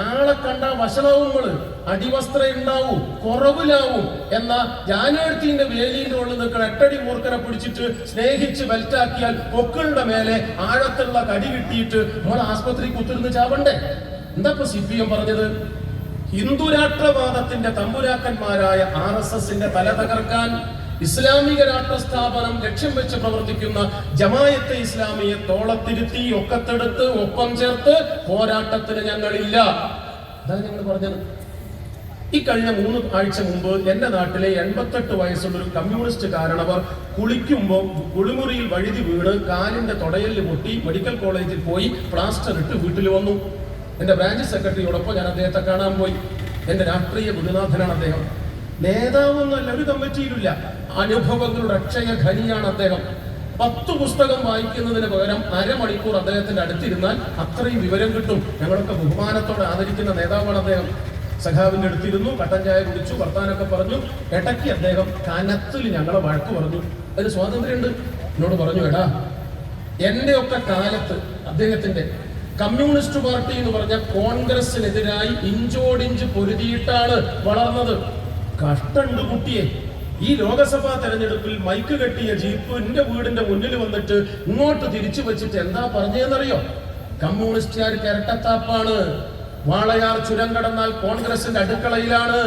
A: ആളെ കണ്ട വഷളാവുമ്പോൾ അടിവസ്ത്രം ഉണ്ടാവും, കുറവിലാവും. എന്നാ ജാനുവെടുത്തിന്റെ വേലിന്റെ ഉള്ളിൽ നിൽക്കുന്ന 8 അടി മൂർക്കനെ പിടിച്ചിട്ട് സ്നേഹിച്ച് ബെൽറ്റാക്കിയാൽ പൊക്കളുടെ മേലെ ആഴത്തുള്ള കടി കിട്ടിയിട്ട് നമ്മൾ ആസ്പത്രി കുത്തിരുന്ന് ചാവണ്ടേ? എന്താ ഇപ്പൊ CPM പറഞ്ഞത്? ഹിന്ദു രാഷ്ട്രവാദത്തിന്റെ തമ്പുരാക്കന്മാരായ RSSന്റെ തല തകർക്കാൻ ഇസ്ലാമിക രാഷ്ട്ര സ്ഥാപനം ലക്ഷ്യം വെച്ച് പ്രവർത്തിക്കുന്ന ജമായത്തെ ഇസ്ലാമിയെ തോളത്തിരുത്തി ഒക്കത്തെടുത്ത് ഒപ്പം ചേർത്ത് പോരാട്ടത്തിന് ഞങ്ങളില്ല. അതാണ് ഞങ്ങൾ പറഞ്ഞത്. ഈ കഴിഞ്ഞ 3 ആഴ്ച മുമ്പ് എന്റെ നാട്ടിലെ 88 വയസ്സുള്ള ഒരു കമ്മ്യൂണിസ്റ്റ് കാരണവർ കുളിക്കുമ്പോൾ കുളിമുറിയിൽ വഴുതി വീണ് കാലിന്റെ തുടയലിൽ പൊട്ടി മെഡിക്കൽ കോളേജിൽ പോയി പ്ലാസ്റ്റർ ഇട്ട് വീട്ടിൽ വന്നു. എന്റെ ബ്രാഞ്ച് സെക്രട്ടറിയോടൊപ്പം ഞാൻ അദ്ദേഹത്തെ കാണാൻ പോയി. എന്റെ രാഷ്ട്രീയ ഗുരുനാഥനാണ് അദ്ദേഹം. നേതാവൊന്നുമല്ല, ഒരു കമ്മിറ്റിയിലില്ല. അനുഭവങ്ങളുടെ അക്ഷയ ഖനിയാണ് അദ്ദേഹം. 10 പുസ്തകം വായിക്കുന്നതിന് പകരം അരമണിക്കൂർ അദ്ദേഹത്തിന്റെ അടുത്തിരുന്നാൽ അത്രയും വിവരം കിട്ടും. ഞങ്ങളൊക്കെ ബഹുമാനത്തോടെ ആദരിക്കുന്ന നേതാവാണ് അദ്ദേഹം. സഖാവിന്റെ അടുത്തിരുന്നു, കട്ടൻ ചായ കുടിച്ചു, വർത്താനൊക്കെ പറഞ്ഞു. ഇടയ്ക്ക് അദ്ദേഹം കനത്തിൽ ഞങ്ങളെ വഴക്ക് പറഞ്ഞു. അതിന് സ്വാതന്ത്ര്യമുണ്ട്. എന്നോട് പറഞ്ഞു, എടാ എന്റെ ഒക്കെ കാലത്ത് അദ്ദേഹത്തിന്റെ കമ്മ്യൂണിസ്റ്റ് പാർട്ടി എന്ന് പറഞ്ഞ കോൺഗ്രസിനെതിരായി ഇഞ്ചോടിഞ്ച് പൊരുതിയിട്ടാണ് വളർന്നത്. കഷ്ടണ്ട് കുട്ടിയെ. ഈ ലോകസഭാ തെരഞ്ഞെടുപ്പിൽ മൈക്ക് കെട്ടിയ ജീപ്പ് എന്റെ വീടിന്റെ മുന്നിൽ വന്നിട്ട് ഇങ്ങോട്ട് തിരിച്ചു വെച്ചിട്ട് എന്താ പറഞ്ഞതെന്നറിയോ? കമ്മ്യൂണിസ്റ്റുകാർക്ക് ഇരട്ടത്താപ്പാണ്, വാളയാർ ചുരം കടന്നാൽ കോൺഗ്രസിന്റെ അടുക്കളയിലാണ്,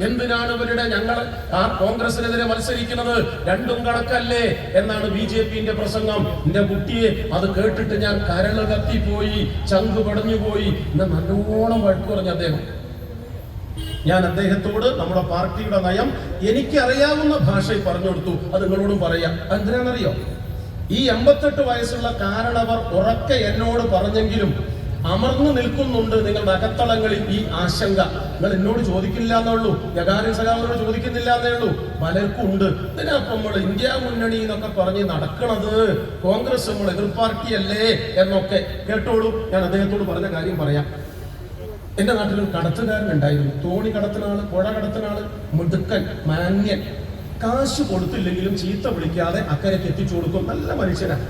A: എന്തിനാണ് ഞങ്ങൾ കോൺഗ്രസിനെതിരെ മത്സരിക്കുന്നത്, രണ്ടും കണക്കല്ലേ എന്നാണ് BJPന്റെ പ്രസംഗം. എന്റെ കുട്ടിയെ അത് കേട്ടിട്ട് ഞാൻ കരള് കത്തിപ്പോയി, ചങ്ക് പടഞ്ഞുപോയി. എന്നെ നല്ലോണം വഴക്ക് പറഞ്ഞു അദ്ദേഹം. ഞാൻ അദ്ദേഹത്തോട് നമ്മുടെ പാർട്ടിയുടെ നയം എനിക്ക് അറിയാവുന്ന ഭാഷയിൽ പറഞ്ഞു കൊടുത്തു. അത് നിങ്ങളോടും പറയാം. എന്തിനാണെന്നറിയോ? ഈ 88 വയസ്സുള്ള കാരണവർ ഉറക്കെ എന്നോട് പറഞ്ഞെങ്കിലും അമർന്നു നിൽക്കുന്നുണ്ട് നിങ്ങളുടെ അകത്തളങ്ങളിൽ ഈ ആശങ്ക. നിങ്ങൾ എന്നോട് ചോദിക്കില്ല എന്നുള്ളൂ, ജഗാരൻ സഖാവിനോട് ചോദിക്കുന്നില്ല എന്നേ ഉള്ളൂ. പലർക്കും ഉണ്ട്. ഇതിനപ്പം നമ്മൾ ഇന്ത്യ മുന്നണി എന്നൊക്കെ പറഞ്ഞ് നടക്കണത്, കോൺഗ്രസ് നമ്മൾ എതിർ പാർട്ടിയല്ലേ എന്നൊക്കെ കേട്ടോളൂ. ഞാൻ അദ്ദേഹത്തോട് പറഞ്ഞ കാര്യം പറയാം. എന്റെ നാട്ടിലൊരു കടത്തുകാരൻ ഉണ്ടായിരുന്നു. തോണി കടത്തിനാള്, പുഴ കടത്തിനാള്, മിടുക്കൻ, മാന്യൻ. കാശ് കൊടുത്തില്ലെങ്കിലും ചീത്ത വിളിക്കാതെ അക്കരയ്ക്ക് എത്തിച്ചു കൊടുക്കും. നല്ല മനുഷ്യനാണ്.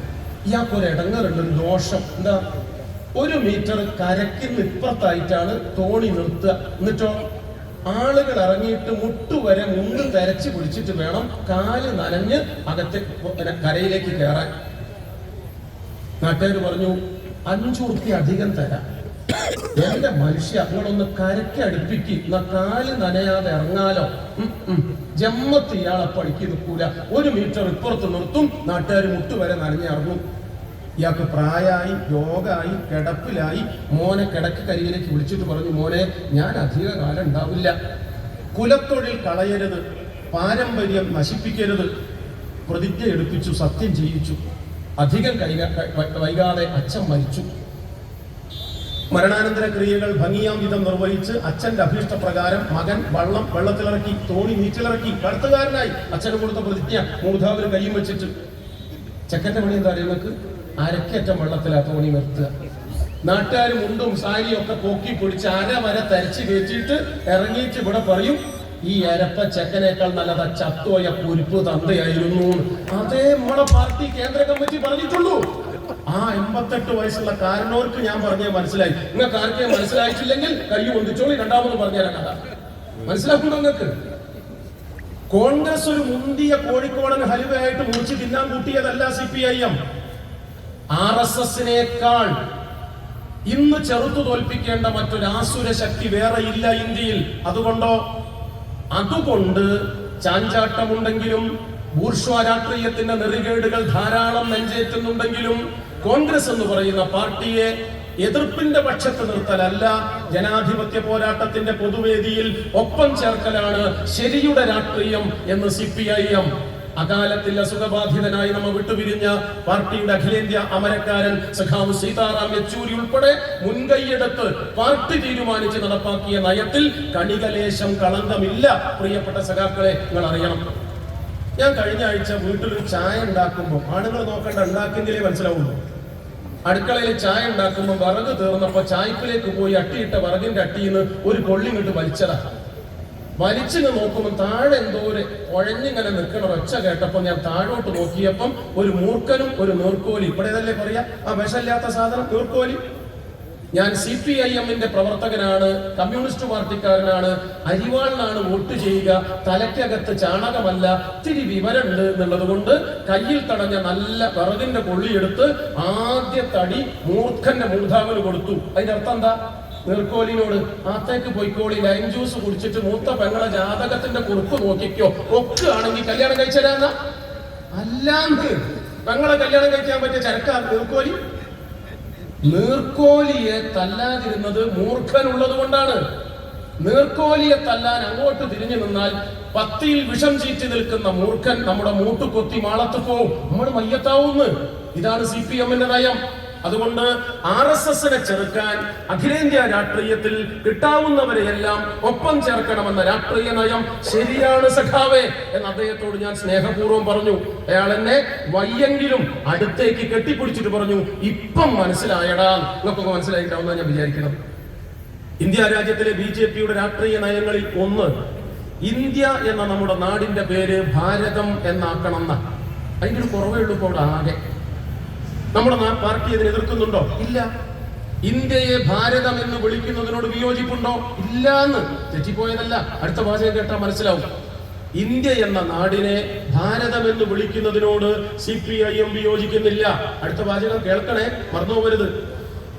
A: ഇയാൾക്കൊരു ഇടങ്ങറുണ്ട്, ഒരു ദോഷം. എന്താ? 1 മീറ്റർ കരയ്ക്ക് ഇപ്പുറത്തായിട്ടാണ് തോണി നിർത്തുക. എന്നിട്ടോ ആളുകൾ ഇറങ്ങിയിട്ട് മുട്ടുവരെ മുണ്ട് തെരച്ച് പിടിച്ചിട്ട് വേണം കാല് നനഞ്ഞ് അകത്ത് കരയിലേക്ക് കയറാൻ. നാട്ടുകാർ പറഞ്ഞു, 5 ഉറുപ്പിക അധികം തരാം. എന്റെ മനുഷ്യ, നിങ്ങളൊന്ന് കരയ്ക്ക് അടുപ്പിക്ക്, കാല് നനയാതെ ഇറങ്ങാലോ. ജമ്മത്ത് ഇയാളെ പണിക്ക് നിൽക്കൂല. 1 മീറ്റർ ഇപ്പുറത്ത് നിർത്തും. നാട്ടുകാർ മുട്ടുവരെ നനഞ്ഞിറങ്ങും. ഇയാൾക്ക് പ്രായമായി, രോഗമായി, കിടപ്പിലായി. മോനെ കിടക്ക് കരിയിലേക്ക് വിളിച്ചിട്ട് പറഞ്ഞു, മോനെ ഞാൻ അധിക കാലം ഉണ്ടാവില്ല, കുലത്തൊഴിൽ കളയരുത്, പാരമ്പര്യം നശിപ്പിക്കരുത്. പ്രതിജ്ഞ എടുപ്പിച്ചു, സത്യം ചെയ്യിച്ചു. അധികം വൈകാതെ അച്ഛൻ മരിച്ചു. മരണാനന്തര ക്രിയകൾ ഭംഗിയാം വിധം നിർവഹിച്ച് അച്ഛന്റെ അഭീഷ്ടപ്രകാരം മകൻ വെള്ളത്തിലിറക്കി, തോണി നീറ്റിലിറക്കി. കടത്തുകാരനായി. അച്ഛന് കൊടുത്ത പ്രതിജ്ഞ മൂർധാവിന് കയ്യും വെച്ചിട്ട്. ചെക്കന്റെ പണി എന്താ അറിയുന്നത്? അരക്കേറ്റം വെള്ളത്തിലാ തോണി നിർത്തുക. നാട്ടുകാർ മുണ്ടും സാരിയും ഒക്കെ പൊക്കി പൊടിച്ച് അരവര തരച്ച് കയറ്റിയിട്ട് ഇറങ്ങിയിട്ട് ഇവിടെ പറയും, ഈ അരപ്പ ചെക്കനേക്കാൾ നല്ലതാ ചത്തോയ കുരുപ്പ് തന്തയായിരുന്നു. അതേ നമ്മളെ പാർട്ടി കേന്ദ്ര കമ്മിറ്റി പറഞ്ഞിട്ടുള്ളൂ. ആ 88 വയസ്സുള്ള കാരണവർക്ക് ഞാൻ പറഞ്ഞേ മനസ്സിലായി. നിങ്ങൾക്ക് ആർക്കേ മനസ്സിലായിട്ടില്ലെങ്കിൽ കൈ കൊണ്ടിച്ചോളി, രണ്ടാമത് പറഞ്ഞുതരാം കഥ. മനസ്സിലാക്കുന്നുണ്ടോ നിങ്ങൾക്ക്? കോൺഗ്രസ് ഒരു മുന്തിയ കോഴിക്കോടൻ ഹലുവയായിട്ട് മുറിച്ച് തിന്നാൻ കൂട്ടിയതല്ല CPIM. RSSനേക്കാൾ ഇന്ന് ചെറുത്തു തോൽപ്പിക്കേണ്ട മറ്റൊരു ആസുര ശക്തി വേറെ ഇല്ല ഇന്ത്യയിൽ. അതുകൊണ്ട് ചാഞ്ചാട്ടമുണ്ടെങ്കിലും ബൂർഷ്വാ രാഷ്ട്രീയത്തിന്റെ നെറികേടുകൾ ധാരാളം നെഞ്ചേറ്റുന്നുണ്ടെങ്കിലും കോൺഗ്രസ് എന്ന് പറയുന്ന പാർട്ടിയെ എതിർപ്പിന്റെ പക്ഷത്ത് നിർത്തലല്ല, ജനാധിപത്യ പോരാട്ടത്തിന്റെ പൊതുവേദിയിൽ ഒപ്പം ചേർക്കലാണ് ശരിയുടെ രാഷ്ട്രീയം എന്ന് CPIM. അകാലത്തിൽ അസുഖബാധിതനായി നമ്മ വിട്ടുപിരിഞ്ഞ പാർട്ടിയുടെ അഖിലേന്ത്യാ അമരക്കാരൻ സഖാവ് സീതാറാം യെച്ചൂരി ഉൾപ്പെടെ മുൻകൈയെടുത്ത് പാർട്ടി തീരുമാനിച്ച് നടപ്പാക്കിയ നയത്തിൽ കണികലേശം കളങ്കമില്ല. പ്രിയപ്പെട്ട സഖാക്കളെ, നിങ്ങൾ അറിയണം, ഞാൻ കഴിഞ്ഞ ആഴ്ച വീട്ടിലൊരു ചായ ഉണ്ടാക്കുമ്പോൾ, ആണുങ്ങൾ നോക്കണ്ട, ഉണ്ടാക്കിയെങ്കിലേ മനസ്സിലാവുള്ളൂ. അടുക്കളയിൽ ചായ ഉണ്ടാക്കുമ്പോൾ വിറക് തീർന്നപ്പോ ചായപ്പിലേക്ക് പോയി അട്ടിയിട്ട വിറകിന്റെ അട്ടിന്ന് ഒരു കൊള്ളിങ്ങിട്ട് വലിച്ചതാ. വലിച്ചിങ്ങ് നോക്കുമ്പോൾ താഴെ എന്തോ ഒരു കുഴഞ്ഞിങ്ങനെ നിൽക്കണ ഒച്ച കേട്ടപ്പോൾ ഞാൻ താഴോട്ട് നോക്കിയപ്പം ഒരു മൂർഖനും ഒരു നീർക്കോലി, ഇവിടെ ഇതല്ലേ പറയാ ആ വിഷമില്ലാത്ത സാധനം, നീർക്കോലി. ഞാൻ CPIM-ന്റെ പ്രവർത്തകനാണ്, കമ്മ്യൂണിസ്റ്റ് പാർട്ടിക്കാരനാണ്, അരിവാളിനാണ് വോട്ട് ചെയ്യുക, തലയ്ക്കകത്ത് ചാണകമല്ല, ഇത്തിരി വിവരമുണ്ട് എന്നുള്ളത് കൊണ്ട് കയ്യിൽ തടഞ്ഞ നല്ല വിറകിന്റെ കൊള്ളിയെടുത്ത് ആദ്യ തടി മൂർഖന്റെ മൂർധാവിന് കൊടുത്തു. അതിന്റെ അർത്ഥം എന്താ? നീർക്കോലിനോട് ആത്തേക്ക് പോയിക്കോളി, ലൈം ജ്യൂസ് കുടിച്ചിട്ട് മൂത്ത പെങ്ങളെ ജാതകത്തിന്റെ കുറിപ്പ് നോക്കിക്കോ, ഒക്കുകയാണെങ്കിൽ കല്യാണം കഴിച്ചരാന്ന. അല്ലാന്ന് പെങ്ങളെ കല്യാണം കഴിക്കാൻ പറ്റിയ ചരക്കാർ നീർക്കോലി. നീർക്കോലിയെ തല്ലാതിരുന്നത് മൂർഖനുള്ളത് കൊണ്ടാണ്. നീർക്കോലിയെ തല്ലാൻ അങ്ങോട്ട് തിരിഞ്ഞു നിന്നാൽ പത്തിയിൽ വിഷം ചീറ്റി നിൽക്കുന്ന മൂർഖൻ നമ്മുടെ മൂട്ടുകൊത്തി മാളത്ത് പോവും, നമ്മൾ മയ്യത്താവുന്ന്. ഇതാണ് CPM-ന്റെ നയം. അതുകൊണ്ട് RSS-നെ ചെറുക്കാൻ അഖിലേന്ത്യാ രാഷ്ട്രീയത്തിൽ കിട്ടാവുന്നവരെയെല്ലാം ഒപ്പം ചേർക്കണമെന്ന രാഷ്ട്രീയ നയം ശരിയാണ് സഖാവേ എന്ന് അദ്ദേഹത്തോട് ഞാൻ സ്നേഹപൂർവ്വം പറഞ്ഞു. അയാൾ എന്നെ വയ്യെങ്കിലും അടുത്തേക്ക് കെട്ടിപ്പിടിച്ചിട്ട് പറഞ്ഞു, ഇപ്പം മനസ്സിലായടാ. നിങ്ങൾക്കൊക്കെ മനസ്സിലായിട്ടുണ്ടാവുന്ന ഞാൻ വിചാരിക്കണം. ഇന്ത്യ രാജ്യത്തിലെ BJP-യുടെ രാഷ്ട്രീയ നയങ്ങളിൽ ഒന്ന്, ഇന്ത്യ എന്ന നമ്മുടെ നാടിന്റെ പേര് ഭാരതം എന്നാക്കണം എന്ന. അതിന്റെ ഒരു കുറവേ ഉള്ളൂ ഇപ്പോൾ ആകെ. നമ്മുടെ പാർട്ടി അതിനെ എതിർക്കുന്നുണ്ടോ? ഇല്ല. ഇന്ത്യയെ ഭാരതം എന്ന് വിളിക്കുന്നതിനോട് വിയോജിപ്പുണ്ടോ? ഇല്ല എന്ന്. തെറ്റിപ്പോയതല്ല, അടുത്ത വാചകം കേട്ടാൽ മനസ്സിലാവും. ഇന്ത്യ എന്ന നാടിനെ ഭാരതം എന്ന് വിളിക്കുന്നതിനോട് CPIM വിയോജിക്കുന്നില്ല. അടുത്ത വാചകം കേൾക്കണേ, മറന്നുപോകരുത്.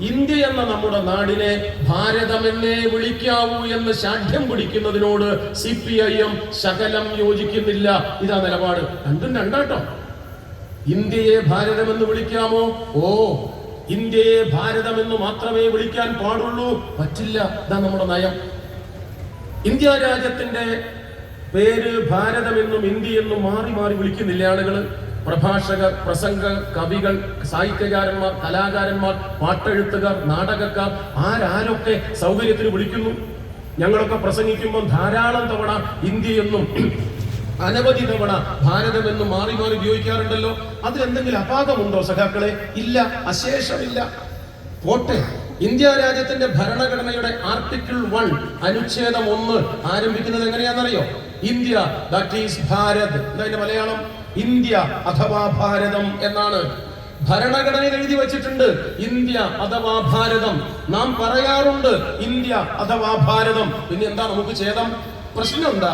A: ഇന്ത്യ എന്ന നമ്മുടെ നാടിനെ ഭാരതമെന്നേ വിളിക്കാവൂ എന്ന് ശാഠ്യം പിടിക്കുന്നതിനോട് CPIM ശകലം യോജിക്കുന്നില്ല. ഇതാ നിലപാട്. രണ്ടും രണ്ടാട്ടോ. ഇന്ത്യയെ ഭാരതമെന്ന് വിളിക്കാമോ? ഓ, ഇന്ത്യയെ ഭാരതമെന്ന് മാത്രമേ വിളിക്കാൻ പാടുള്ളൂ. പറ്റില്ല. ഇതാ നമ്മുടെ നയം. ഇന്ത്യ രാജ്യത്തിന്റെ പേര് ഭാരതമെന്നും ഇന്ത്യയെന്നും മാറി മാറി വിളിക്കുന്നില്ല ആളുകള്. പ്രഭാഷകർ, പ്രസംഗർ, കവികൾ, സാഹിത്യകാരന്മാർ, കലാകാരന്മാർ, പാട്ടെഴുത്തുകാർ, നാടകക്കാർ, ആരൊക്കെ സൗകര്യത്തിന് വിളിക്കുന്നു. ഞങ്ങളൊക്കെ പ്രസംഗിക്കുമ്പോൾ ധാരാളം തവണ ഇന്ത്യയെന്നും അനവധി തവണ ഭാരതമെന്നും മാറി മാറി ഉപയോഗിക്കാറുണ്ടല്ലോ. അതിലെന്തെങ്കിലും അപാകമുണ്ടോ സഖാക്കളെ? ഇല്ല, അശേഷമില്ല. പോട്ടെ, ഇന്ത്യ രാജ്യത്തിന്റെ ഭരണഘടനയുടെ ആർട്ടിക്കിൾ 1 അനുച്ഛേദം 1 ആരംഭിക്കുന്നത് എങ്ങനെയാണെന്നറിയോ? India that is Bharat. ഇതിന്റെ മലയാളം ഇന്ത്യ അഥവാ ഭാരതം എന്നാണ്. ഭരണഘടനയിൽ എഴുതി വച്ചിട്ടുണ്ട് ഇന്ത്യ അഥവാ ഭാരതം. നാം പറയാറുണ്ട് ഇന്ത്യ അഥവാ ഭാരതം. പിന്നെ എന്താ നമുക്ക് ഛേദം? പ്രശ്നം എന്താ?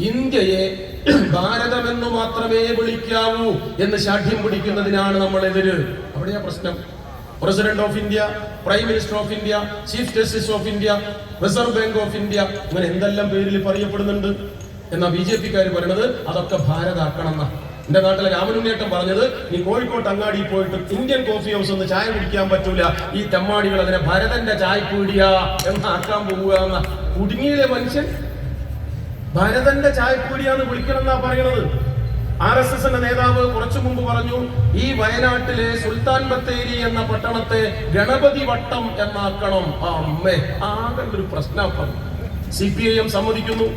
A: ഇന്ത്യയെ ഭാരതമെന്നു മാത്രമേ വിളിക്കാവൂ എന്ന് ശാഠ്യം പിടിക്കുന്നതിനാണ് നമ്മൾ എതിര്. അവിടെയാ പ്രശ്നം. President of India, prime minister of India, chief justice of India, reserve bank of India, അങ്ങനെ എന്തെല്ലാം പേരിൽ പറയപ്പെടുന്നുണ്ട്. എന്നാ BJP-ക്കാർ പറയണത് അതൊക്കെ ഭാരതാക്കണം എന്നാ. എന്റെ നാട്ടിലെ രാമനുണ്ണേട്ടൻ പറഞ്ഞത്, നീ കോഴിക്കോട്ട് അങ്ങാടി പോയിട്ട് ഇന്ത്യൻ കോഫി ഹൗസ് ഒന്ന് ചായ കുടിക്കാൻ പറ്റൂല, ഈ തെമ്മാടികൾ അതിനെ ഭരതന്റെ ചായ പീടിയ എന്നാക്കാൻ പോവുക എന്ന. കുടുങ്ങിയിലെ മനുഷ്യൻ. ഭരതന്റെ ചായപ്പീടിയാന്ന് വിളിക്കണം എന്നാ പറയണത്. RSS-ന്റെ നേതാവ് കുറച്ചു മുമ്പ് പറഞ്ഞു, ഈ വയനാട്ടിലെ സുൽത്താൻ ബത്തേരി എന്ന പട്ടണത്തെ ഗണപതി വട്ടം എന്നാക്കണം. അമ്മേ, ആകെ ഒരു പ്രശ്നം. CPIM സമ്മതിക്കുന്നു.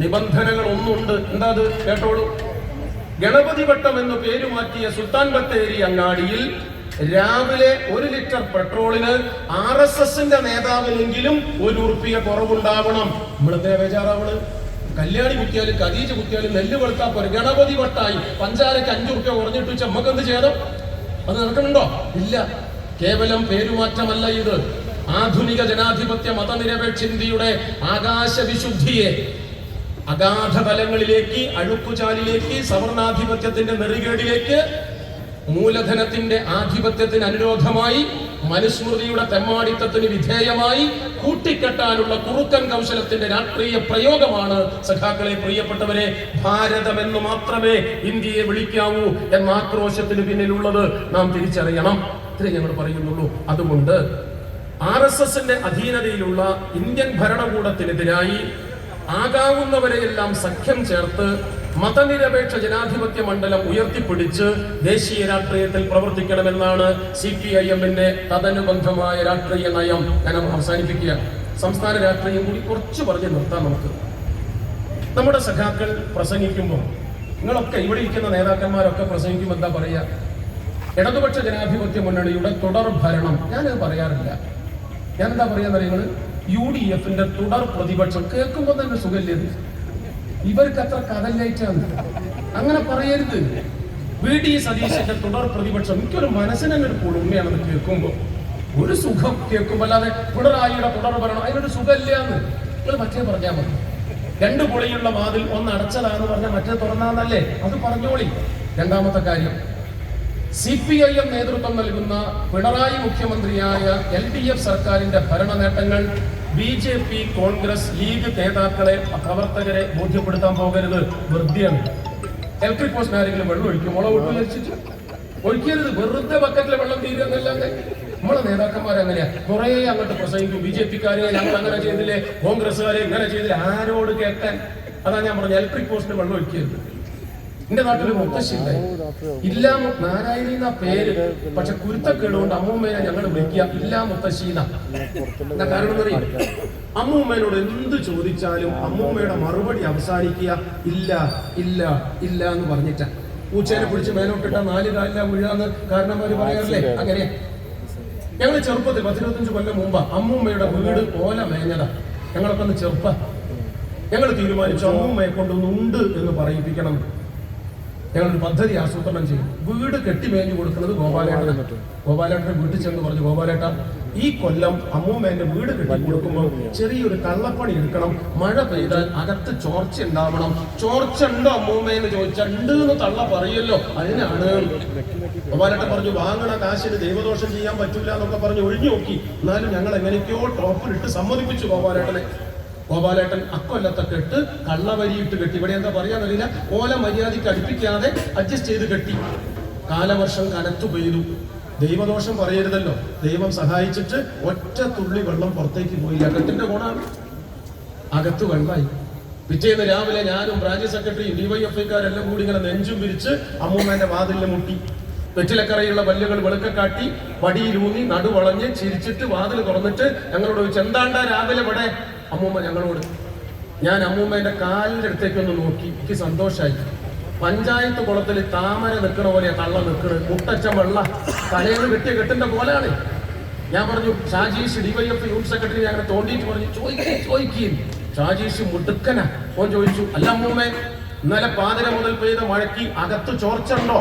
A: നിബന്ധനകൾ ഒന്നുണ്ട്. എന്താ അത്? കേട്ടോളൂ. ഗണപതി വട്ടം എന്ന് പേര് മാറ്റിയ സുൽത്താൻ ബത്തേരി അങ്ങാടിയിൽ രാവിലെ 1 ലിറ്റർ പെട്രോളിന് RSS-ന്റെ നേതാവിനെങ്കിലും 1 ഉറുപ്പിക കുറവുണ്ടാവണം. നമ്മളെന്താ ബേജാറാവണ്? കല്യാണി കുത്തിയാലും ഖദീജ കുത്തിയാലും നെല്ല് വെളുത്താ പോലെ ഗണപതി വട്ടായി പഞ്ചാരക്ക് 5 ഉറുപ്പിക കുറഞ്ഞിട്ട് വെച്ചാൽ നമുക്ക് എന്ത് ചെയ്യണം? അത് നടക്കണുണ്ടോ? ഇല്ല. കേവലം പേരുമാറ്റമല്ല ഇത്. ആധുനിക ജനാധിപത്യ മതനിരപേക്ഷ ഇന്ത്യയുടെ ആകാശവിശുദ്ധിയെ അഗാധ തലങ്ങളിലേക്ക്, അഴുക്കുചാലിലേക്ക്, സവർണാധിപത്യത്തിന്റെ നെറികേടിലേക്ക്, മൂലധനത്തിന്റെ ആധിപത്യത്തിന് അനുരോധമായി, മനുസ്മൃതിയുടെ തെമ്മാടിത്തത്തിന് വിധേയമായി കൂട്ടിക്കെട്ടാനുള്ള കുറുക്കൻ കൗശലത്തിന്റെ രാഷ്ട്രീയ പ്രയോഗമാണ് സഖാക്കളെ, പ്രിയപ്പെട്ടവരെ, ഭാരതമെന്ന് മാത്രമേ ഇന്ത്യയെ വിളിക്കാവൂ എന്ന ആക്രോശത്തിന് പിന്നിലുള്ളത് നാം തിരിച്ചറിയണം. ഇത്രേ ഞങ്ങൾ പറയുന്നുള്ളൂ. അതുകൊണ്ട് RSSന്റെ അധീനതയിലുള്ള ഇന്ത്യൻ ഭരണകൂടത്തിനെതിരായി ആകാവുന്നവരെയെല്ലാം സഖ്യം ചേർത്ത് മതനിരപേക്ഷ ജനാധിപത്യ മണ്ഡലം ഉയർത്തിപ്പിടിച്ച് ദേശീയ രാഷ്ട്രീയത്തിൽ പ്രവർത്തിക്കണമെന്നാണ് CPIMന്റെ തദനുബന്ധമായ രാഷ്ട്രീയ നയം. ഞാൻ അവസാനിപ്പിക്കുക. സംസ്ഥാന രാഷ്ട്രീയം കൂടി കുറച്ച് പറഞ്ഞ് നിർത്താം നമുക്ക്. നമ്മുടെ സഖാക്കൾ പ്രസംഗിക്കുമ്പോൾ, നിങ്ങളൊക്കെ ഇവിടെ ഇരിക്കുന്ന നേതാക്കന്മാരൊക്കെ പ്രസംഗിക്കുമ്പോൾ എന്താ പറയുക? ഇടതുപക്ഷ ജനാധിപത്യ മുന്നണിയുടെ തുടർ ഭരണം. ഞാനത് പറയാറില്ല. ഞാൻ എന്താ പറയാന്നറിയുന്നത്? UDFന്റെ തുടർ പ്രതിപക്ഷം. കേൾക്കുമ്പോൾ തന്നെ സുഖല്യത്. ഇവർക്ക് അത്ര കഥലേറ്റാണ്. അങ്ങനെ പറയരുത്. VD സതീശന്റെ തുടർ പ്രതിപക്ഷം. എനിക്കൊരു മനസ്സിന് തന്നെ ഒരു കുളിർമയാണെന്ന് കേൾക്കുമ്പോൾ. ഒരു സുഖം കേൾക്കുമ്പോൾ. അല്ലാതെ പിണറായിയുടെ തുടർ ഭരണം അതിനൊരു സുഖമില്ലാന്ന് നിങ്ങൾ മറ്റേ പറഞ്ഞാൽ മതി. 2 പൊളിയുള്ള വാതിൽ ഒന്ന് അടച്ചതാന്ന് പറഞ്ഞാൽ മറ്റേ തുറന്നാന്നല്ലേ? അത് പറഞ്ഞോളി. രണ്ടാമത്തെ കാര്യം, CPIM നേതൃത്വം നൽകുന്ന പിണറായി മുഖ്യമന്ത്രിയായ LDF സർക്കാരിന്റെ ഭരണ നേട്ടങ്ങൾ BJP, കോൺഗ്രസ്, ലീഗ് നേതാക്കളെ, പ്രവർത്തകരെ ബോധ്യപ്പെടുത്താൻ പോകരുത്. വെറുതെയാണ്. ഇലക്ട്രിക് പോസ്റ്റിന് ആരെങ്കിലും വെള്ളം ഒഴിക്കും, മുള ഒട്ടു വിചാരിച്ചിട്ട് ഒഴിക്കരുത്. വെറുതെ ബക്കറ്റിലെ വെള്ളം തീരുന്നല്ലാതെ. നമ്മളെ നേതാക്കന്മാരെ അങ്ങനെയാ കുറെ അങ്ങോട്ട് പ്രസംഗിക്കും. BJP-ക്കാരെ ഞങ്ങൾ അങ്ങനെ ചെയ്തില്ലേ, കോൺഗ്രസ്സുകാരെ ഇങ്ങനെ ചെയ്തില്ലേ. ആരോട് കേൾക്കാൻ? അതാ ഞാൻ പറഞ്ഞ ഇലക്ട്രിക് പോസ്റ്റിന് വെള്ളം ഒഴിക്കരുത്. എന്റെ നാട്ടിൽ മുത്തശ്ശില്ല, ഇല്ല നാരായണി എന്ന പേര്. പക്ഷെ കുരുത്തക്കേടുകൊണ്ട് അമ്മൂമ്മേനെ ഞങ്ങൾ വിളിക്കുക ഇല്ല മുത്തശ്ശീന. എന്താ കാരണം എന്നറിയാം? അമ്മൂമ്മേനോട് എന്ത് ചോദിച്ചാലും അമ്മൂമ്മയുടെ മറുപടി അവസാനിക്കുക ഇല്ല ഇല്ല ഇല്ല എന്ന് പറഞ്ഞിട്ടാ. പൂച്ചേനെ പിടിച്ച് മേലോട്ടിട്ട 4 കാലില വീഴാന്ന് കാരണന്മാര് പറയാറില്ലേ? അങ്ങനെ ഞങ്ങൾ ചെറുപ്പത്തിൽ 10-25 കൊല്ലം മുമ്പ് അമ്മൂമ്മയുടെ വീട് ഓല മേഞ്ഞതാ. ഞങ്ങളൊക്കെ ഒന്ന് ചെറുപ്പ. ഞങ്ങൾ തീരുമാനിച്ചു അമ്മൂമ്മയെ കൊണ്ടൊന്നുണ്ട് എന്ന് പറയിപ്പിക്കണം. ഞങ്ങളൊരു പദ്ധതി ആസൂത്രണം ചെയ്യും. വീട് കെട്ടിമേഞ്ഞു കൊടുക്കുന്നത് ഗോപാലേട്ടന്റെ വീട്ടിൽ ചെന്ന് പറഞ്ഞു, ഗോപാലേട്ട ഈ കൊല്ലം അമ്മൂമ്മേന്റെ വീട് കെട്ടി കൊടുക്കുമ്പോൾ ചെറിയൊരു കള്ളപ്പണി എടുക്കണം. മഴ പെയ്താൽ അകത്ത് ചോർച്ച ഉണ്ടാവണം. ചോർച്ച ഉണ്ടോ അമ്മൂമ്മയെന്ന് ചോദിച്ചാൽ ഉണ്ട് എന്ന് തള്ള പറയല്ലോ. അതിനാണ് ഗോപാലേട്ടൻ പറഞ്ഞു, വാങ്ങണ കാശിന് ദൈവദോഷം ചെയ്യാൻ പറ്റൂല എന്നൊക്കെ പറഞ്ഞ് ഒഴിഞ്ഞു നോക്കി. എന്നാലും ഞങ്ങൾ എങ്ങനെയൊക്കെയോ ടോപ്പിലിട്ട് സമ്മതിപ്പിച്ചു ഗോപാലേട്ടനെ. ഗോപാലേട്ടൻ അക്കൊല്ലത്തൊക്കെ ഇട്ട് കള്ളവരിയിട്ട് കെട്ടി. ഇവിടെ എന്താ പറയാന്നറിയില്ല, ഓല മര്യാദയ്ക്ക് അടുപ്പിക്കാതെ അഡ്ജസ്റ്റ് ചെയ്ത് കെട്ടി. കാലവർഷം കനത്തു പെയ്തു. ദൈവദോഷം പറയരുതല്ലോ. ദൈവം സഹായിച്ചിട്ട് ഒറ്റ തുള്ളി വെള്ളം പുറത്തേക്ക് പോയില്ല. കെട്ടിന്റെ കോണാണ്. അകത്ത് വെള്ളമായി. പിറ്റേന്ന് രാവിലെ ഞാനും ബ്രാഞ്ച് സെക്രട്ടറിയും DYFIക്കാരെല്ലാം കൂടി ഇങ്ങനെ നെഞ്ചും പിരിച്ച് അമ്മൂമ്മേന്റെ വാതിലിൽ മുട്ടി. വെറ്റിലക്കറയുള്ള പല്ലുകൾ വെളുക്ക കാട്ടി വടിയിലൂന്നി നടുവളഞ്ഞ് ചിരിച്ചിട്ട് വാതിൽ തുറന്നിട്ട് ഞങ്ങളോട് ചോദിച്ചു, എന്താണ്ടാ രാവിലെ ഇവിടെ? അമ്മൂമ്മ ഞങ്ങളോട്. ഞാൻ അമ്മൂമ്മേന്റെ കാലിന്റെ അടുത്തേക്കൊന്ന് നോക്കി. എനിക്ക് സന്തോഷമായി. പഞ്ചായത്ത് കുളത്തിൽ താമര നിൽക്കണ പോലെയാ തള്ള നിൽക്കണ്. മുട്ടച്ച വെള്ള തലേന്ന് കെട്ടിയ കെട്ടിന്റെ പോലെയാണ്. ഞാൻ പറഞ്ഞു, ഷാജീഷ് DYFI യൂത്ത് സെക്രട്ടറി ഞങ്ങളെ തോണ്ടിയിട്ട് പറഞ്ഞു, ചോദിക്കും. ഷാജീഷ് മുടുക്കന. ഓൻ ചോദിച്ചു, അല്ല അമ്മൂമ്മേ, ഇന്നലെ പാതിര മുതൽ പെയ്ത മഴയ്ക്ക് അകത്ത് ചോർച്ച ഉണ്ടോ?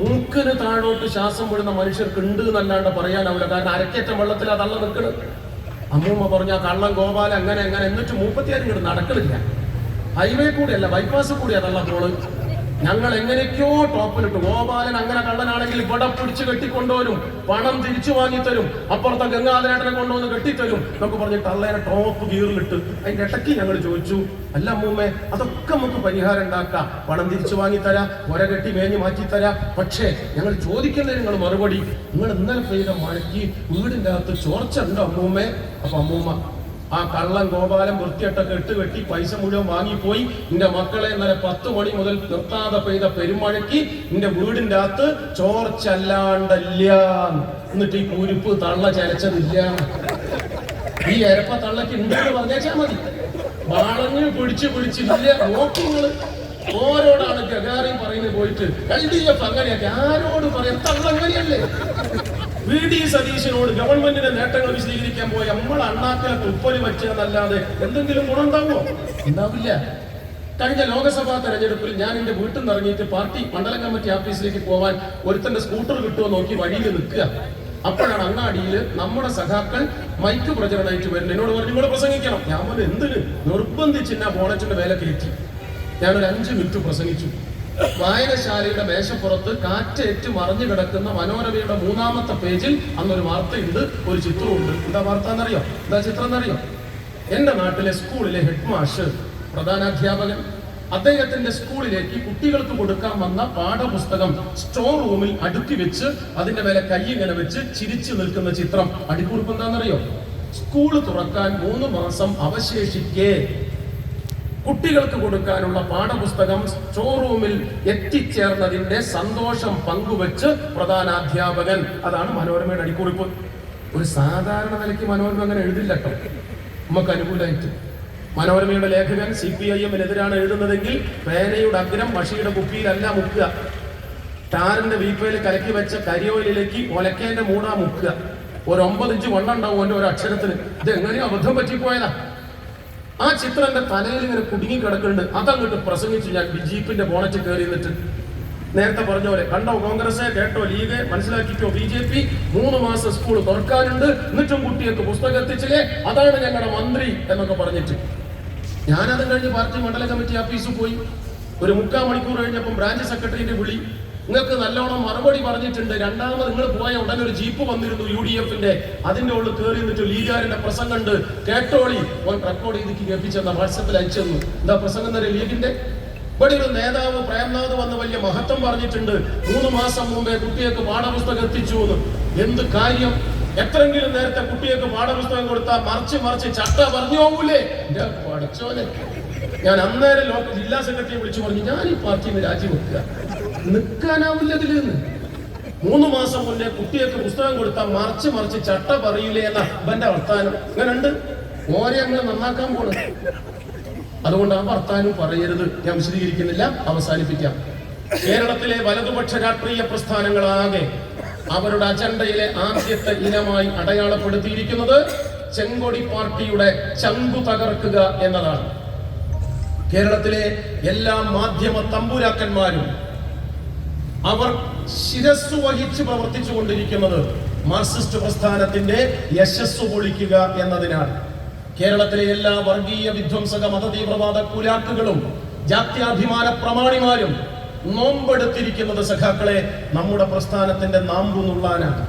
A: മൂക്കിന് താഴോട്ട് ശ്വാസം വിടുന്ന മനുഷ്യർക്ക് ഉണ്ട് എന്നല്ലാണ്ട് പറയാനാവില്ല. കാരണം അരക്കേറ്റ വെള്ളത്തിൽ അതള്ള നിൽക്കണത്. അമ്മൂമ്മ പറഞ്ഞ കള്ളം ഗോപാല അങ്ങനെ അങ്ങനെ. എന്നിട്ട് 36 ഇങ്ങോട്ട് നടക്കണില്ല. ഹൈവേ കൂടിയല്ല, ബൈപ്പാസ് കൂടി അതള്ള പോള്. ഞങ്ങൾ എങ്ങനെയൊക്കെയോ ടോപ്പിലിട്ടു. ഗോപാലൻ അങ്ങനെ കള്ളനാണെങ്കിൽ ഇവിടെ പിടിച്ച് കെട്ടിക്കൊണ്ടുവരും, പണം തിരിച്ചു വാങ്ങിത്തരും, അപ്പുറത്തെ ഗംഗാധരേട്ടനെ കൊണ്ടുവന്ന് കെട്ടിത്തരും എന്നൊക്കെ പറഞ്ഞ് തള്ളേനെ ടോപ്പ് ഗിയറിലിട്ട്. അതിന്റെ ഇടയ്ക്ക് ഞങ്ങൾ ചോദിച്ചു, അല്ല അമ്മൂമ്മേ, അതൊക്കെ നമുക്ക് പരിഹാരം ഉണ്ടാക്കാം. പണം തിരിച്ചു വാങ്ങിത്തരാം, ഒര കെട്ടി മേഞ്ഞ് മാറ്റിത്തരാം. പക്ഷേ ഞങ്ങൾ ചോദിക്കുന്നതിന് നിങ്ങൾ മറുപടി, നിങ്ങൾ ഇന്നലെ പെയ്ത മഴയ്ക്ക് വീടിൻ്റെ അകത്ത് ചോർച്ച ഉണ്ടോ അമ്മൂമ്മേ? അപ്പൊ അമ്മൂമ്മ ആ കള്ളം ഗോപാലൻ വൃത്തിയിട്ടൊക്കെ കെട്ടി പൈസ മുഴുവൻ വാങ്ങിപ്പോയി. നിന്റെ മക്കളെ ഇന്നലെ 10 മണി മുതൽ നിർത്താതെ പെയ്ത പെരുമഴയ്ക്ക് നിന്റെ വീടിന്റെ അകത്ത് ചോർച്ചല്ലാണ്ടല്ല. എന്നിട്ട് ഈ കുരുപ്പ് തള്ള ചലച്ചതില്ല. ഈ എരപ്പ തള്ളക്ക് ഉണ്ടെന്ന് പറഞ്ഞാച്ചാ മതി. വളഞ്ഞ് പിടിച്ചില്ല. നോക്കിങ്ങള് ഓരോടാണ് ഗഗാറിയും പറയുന്നത് പോയിട്ട് LDF അങ്ങനെയൊക്കെ ആരോട് പറയാം? തള്ളങ്ങനെയല്ലേ? VD സതീശനോട് ഗവൺമെന്റിന്റെ നേട്ടങ്ങൾ വിശദീകരിക്കാൻ പോയ നമ്മൾ അണ്ണാക്കല തുപ്പല് വെച്ചതല്ലാതെ എന്തെങ്കിലും ഗുണമുണ്ടാവോ? ഉണ്ടാവില്ല. കഴിഞ്ഞ ലോക്സഭാ തെരഞ്ഞെടുപ്പിൽ ഞാൻ എന്റെ വീട്ടിൽ നിന്ന് ഇറങ്ങിയിട്ട് പാർട്ടി മണ്ഡലം കമ്മിറ്റി ഓഫീസിലേക്ക് പോവാൻ ഒരുത്തന്റെ സ്കൂട്ടർ കിട്ടുമോ നോക്കി വഴിയിൽ നിൽക്കുക. അപ്പോഴാണ് അങ്ങാടിയിൽ നമ്മുടെ സഖാക്കൾ മൈക്ക് പ്രചരണമായിട്ട് വരുന്നത്. എന്നോട് പറഞ്ഞു, നിങ്ങൾ പ്രസംഗിക്കണം. ഞാൻ പറഞ്ഞു, എന്തിന്? നിർബന്ധിച്ച് ഞാൻ ബോണറ്റിന്റെ മേലെ കയറ്റി. ഞാനൊരു 5 മിനിറ്റ് പ്രസംഗിച്ചു. വായനശാലയുടെ മേശപ്പുറത്ത് കാറ്റേറ്റ് മറിഞ്ഞു കിടക്കുന്ന മനോരമയുടെ 3ാമത്തെ പേജിൽ അന്നൊരു വാർത്തയുണ്ട്, ഒരു ചിത്രമുണ്ട്. എന്താ വാർത്ത എന്നറിയോ? എന്താ ചിത്രം എന്നറിയോ? എന്റെ നാട്ടിലെ സ്കൂളിലെ ഹെഡ് മാസ്റ്റർ, പ്രധാനാധ്യാപകൻ, അദ്ദേഹത്തിന്റെ സ്കൂളിലേക്ക് കുട്ടികൾക്ക് കൊടുക്കാൻ വന്ന പാഠപുസ്തകം സ്റ്റോർ റൂമിൽ അടുക്കി വെച്ച് അതിന്റെ മേലെ കൈ ഇങ്ങനെ വെച്ച് ചിരിച്ചു നിൽക്കുന്ന ചിത്രം. അടിക്കുറിപ്പ് എന്താണെന്നറിയോ? സ്കൂള് തുറക്കാൻ 3 മാസം അവശേഷിക്കെ കുട്ടികൾക്ക് കൊടുക്കാനുള്ള പാഠപുസ്തകം സ്റ്റോർ റൂമിൽ എത്തിച്ചേർന്നതിന്റെ സന്തോഷം പങ്കുവെച്ച് പ്രധാനാധ്യാപകൻ. അതാണ് മനോരമയുടെ അടിക്കുറിപ്പ്. ഒരു സാധാരണ നിലയ്ക്ക് മനോരമ അങ്ങനെ എഴുതില്ല കേട്ടോ, നമുക്ക് അനുകൂലമായിട്ട്. മനോരമയുടെ ലേഖകൻ CPIM-നെതിരാണ് എഴുതുന്നതെങ്കിൽ പേനയുടെ അഗ്രം മഷിയുടെ കുപ്പിയിലല്ല മുക്കുക, ടാറിന്റെ വീപ്പയിൽ കലക്കി വെച്ച കരിയോയിലേക്ക് ഒലക്കേന്റെ മൂടാ മുക്കുക. ഒരു 9 ഇഞ്ച് വണ്ണുണ്ടാവും ഓന്റെ ഒരു അക്ഷരത്തിന്. ഇത് എങ്ങനെയോ അബദ്ധം പറ്റിപ്പോയതാ. ആ ചിത്രം എന്റെ തലയിൽ ഇങ്ങനെ കുടുങ്ങി കിടക്കുന്നുണ്ട്. അതങ്ങോട്ട് പ്രസംഗിച്ചു ഞാൻ ജീപ്പിന്റെ ബോണറ്റ് കയറി നിന്നിട്ട്. നേരത്തെ പറഞ്ഞ പോലെ കണ്ടോ കോൺഗ്രസ്, കേട്ടോ ലീഗ്, മനസ്സിലാക്കിക്കോ BJP, 3 മാസം സ്കൂൾ തുറക്കാനുണ്ട്, എന്നിട്ടും കുട്ടികൾക്ക് പുസ്തകം എത്തിച്ചില്ലേ, അതാണ് ഞങ്ങളുടെ മന്ത്രി എന്നൊക്കെ പറഞ്ഞിട്ട്. ഞാനത് കഴിഞ്ഞ് പാർട്ടി മണ്ഡല കമ്മിറ്റി ഓഫീസിൽ പോയി. ഒരു 3/4 മണിക്കൂർ കഴിഞ്ഞപ്പം ബ്രാഞ്ച് സെക്രട്ടറിന്റെ വിളി. നിങ്ങൾക്ക് നല്ലോണം മറുപടി പറഞ്ഞിട്ടുണ്ട്. രണ്ടാമത് നിങ്ങൾ പോയ ഉടനെ ഒരു ജീപ്പ് വന്നിരുന്നു UDF-ന്റെ. അതിന്റെ ഉള്ളിൽ കയറി നിന്നിട്ട് ലീഗുകാരന്റെ പ്രസംഗം ഉണ്ട്, കേട്ടോളി. റെക്കോർഡ് ചെയ്തിട്ട് കേൾപ്പിച്ചെന്ന വാട്സപ്പിൽ അയച്ചെന്നു. എന്താ പ്രസംഗം തന്നെ ലീഗിന്റെ? ഇവിടെ ഒരു നേതാവ് പ്രേംനാഥ് വന്ന് വലിയ മഹത്വം പറഞ്ഞിട്ടുണ്ട്. 3 മാസം മുമ്പേ കുട്ടികൾക്ക് പാഠപുസ്തകം എത്തിച്ചു എന്ന്. എന്ത് കാര്യം? എത്രയെങ്കിലും നേരത്തെ കുട്ടികൾക്ക് പാഠപുസ്തകം കൊടുത്താൽ മറിച്ച് ചട്ട പറഞ്ഞു പോകൂലേ? പഠിച്ചോനെ, ഞാൻ അന്നേരം ജില്ലാ സെക്രട്ടറിയെ വിളിച്ചു പറഞ്ഞു, ഞാൻ ഈ പാർട്ടിയിൽ നിന്ന് രാജിവെക്കുക, നിൽക്കാനാവില്ലതിലെന്ന്. 3 മാസം മുന്നേ കുട്ടികൾക്ക് പുസ്തകം കൊടുത്താൽ മറിച്ച് ചട്ട പറയൂലേ എന്ന ഇവന്റെ വർത്താനം. അങ്ങനെ ഉണ്ട്. ഓരെ അങ്ങനെ നന്നാക്കാൻ പോണു. അതുകൊണ്ട് ആ വർത്താനം പറയരുത്. ഞാൻ വിശദീകരിക്കുന്നില്ല, അവസാനിപ്പിക്കാം. കേരളത്തിലെ വലതുപക്ഷ രാഷ്ട്രീയ പ്രസ്ഥാനങ്ങളാകെ അവരുടെ അജണ്ടയിലെ ആദ്യത്തെ ഇനമായി അടയാളപ്പെടുത്തിയിരിക്കുന്നത് ചെങ്കൊടി പാർട്ടിയുടെ ചങ്കു തകർക്കുക എന്നതാണ്. കേരളത്തിലെ എല്ലാ മാധ്യമ തമ്പുരാക്കന്മാരും അവർ ശിരസ്സു വഹിച്ച് പ്രവർത്തിച്ചു കൊണ്ടിരിക്കുന്നത് മാർക്സിസ്റ്റ് പ്രസ്ഥാനത്തിന്റെ യശസ്സു പൊളിക്കുക എന്നതിനാണ്. കേരളത്തിലെ എല്ലാ വർഗീയ വിധ്വംസക മതതീവ്രവാദ കുലാക്കുകളും ജാത്യാഭിമാന പ്രമാണിമാരും നോമ്പെടുത്തിരിക്കുന്നത് സഖാക്കളെ നമ്മുടെ പ്രസ്ഥാനത്തിന്റെ നാമ്പു നുള്ളാനാണ്.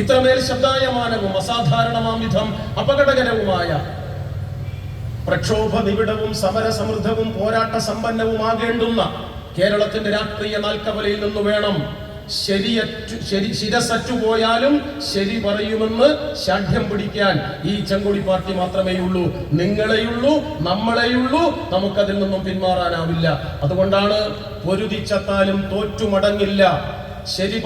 A: ഇത്രമേൽ ശബ്ദായമാനവും അസാധാരണമാം വിധം അപകടകരവുമായ പ്രക്ഷോഭ നിബിഡവും സമരസമൃദ്ധവും പോരാട്ട സമ്പന്നവുമാകേണ്ടുന്ന കേരളത്തിന്റെ രാഷ്ട്രീയ നാൽക്കവലയിൽ നിന്ന് വേണം ശിരസറ്റുപോയാലും ശരി പറയുമെന്ന് ശാഠ്യം പിടിക്കാൻ ഈ ചെങ്കൊടി പാർട്ടി മാത്രമേ ഉള്ളൂ. നിങ്ങളെയുള്ളൂ, നമ്മളെയുള്ളൂ. നമുക്കതിൽ നിന്നും പിന്മാറാനാവില്ല. അതുകൊണ്ടാണ് പൊരുതിച്ചത്താലും തോറ്റുമടങ്ങില്ല. ശരി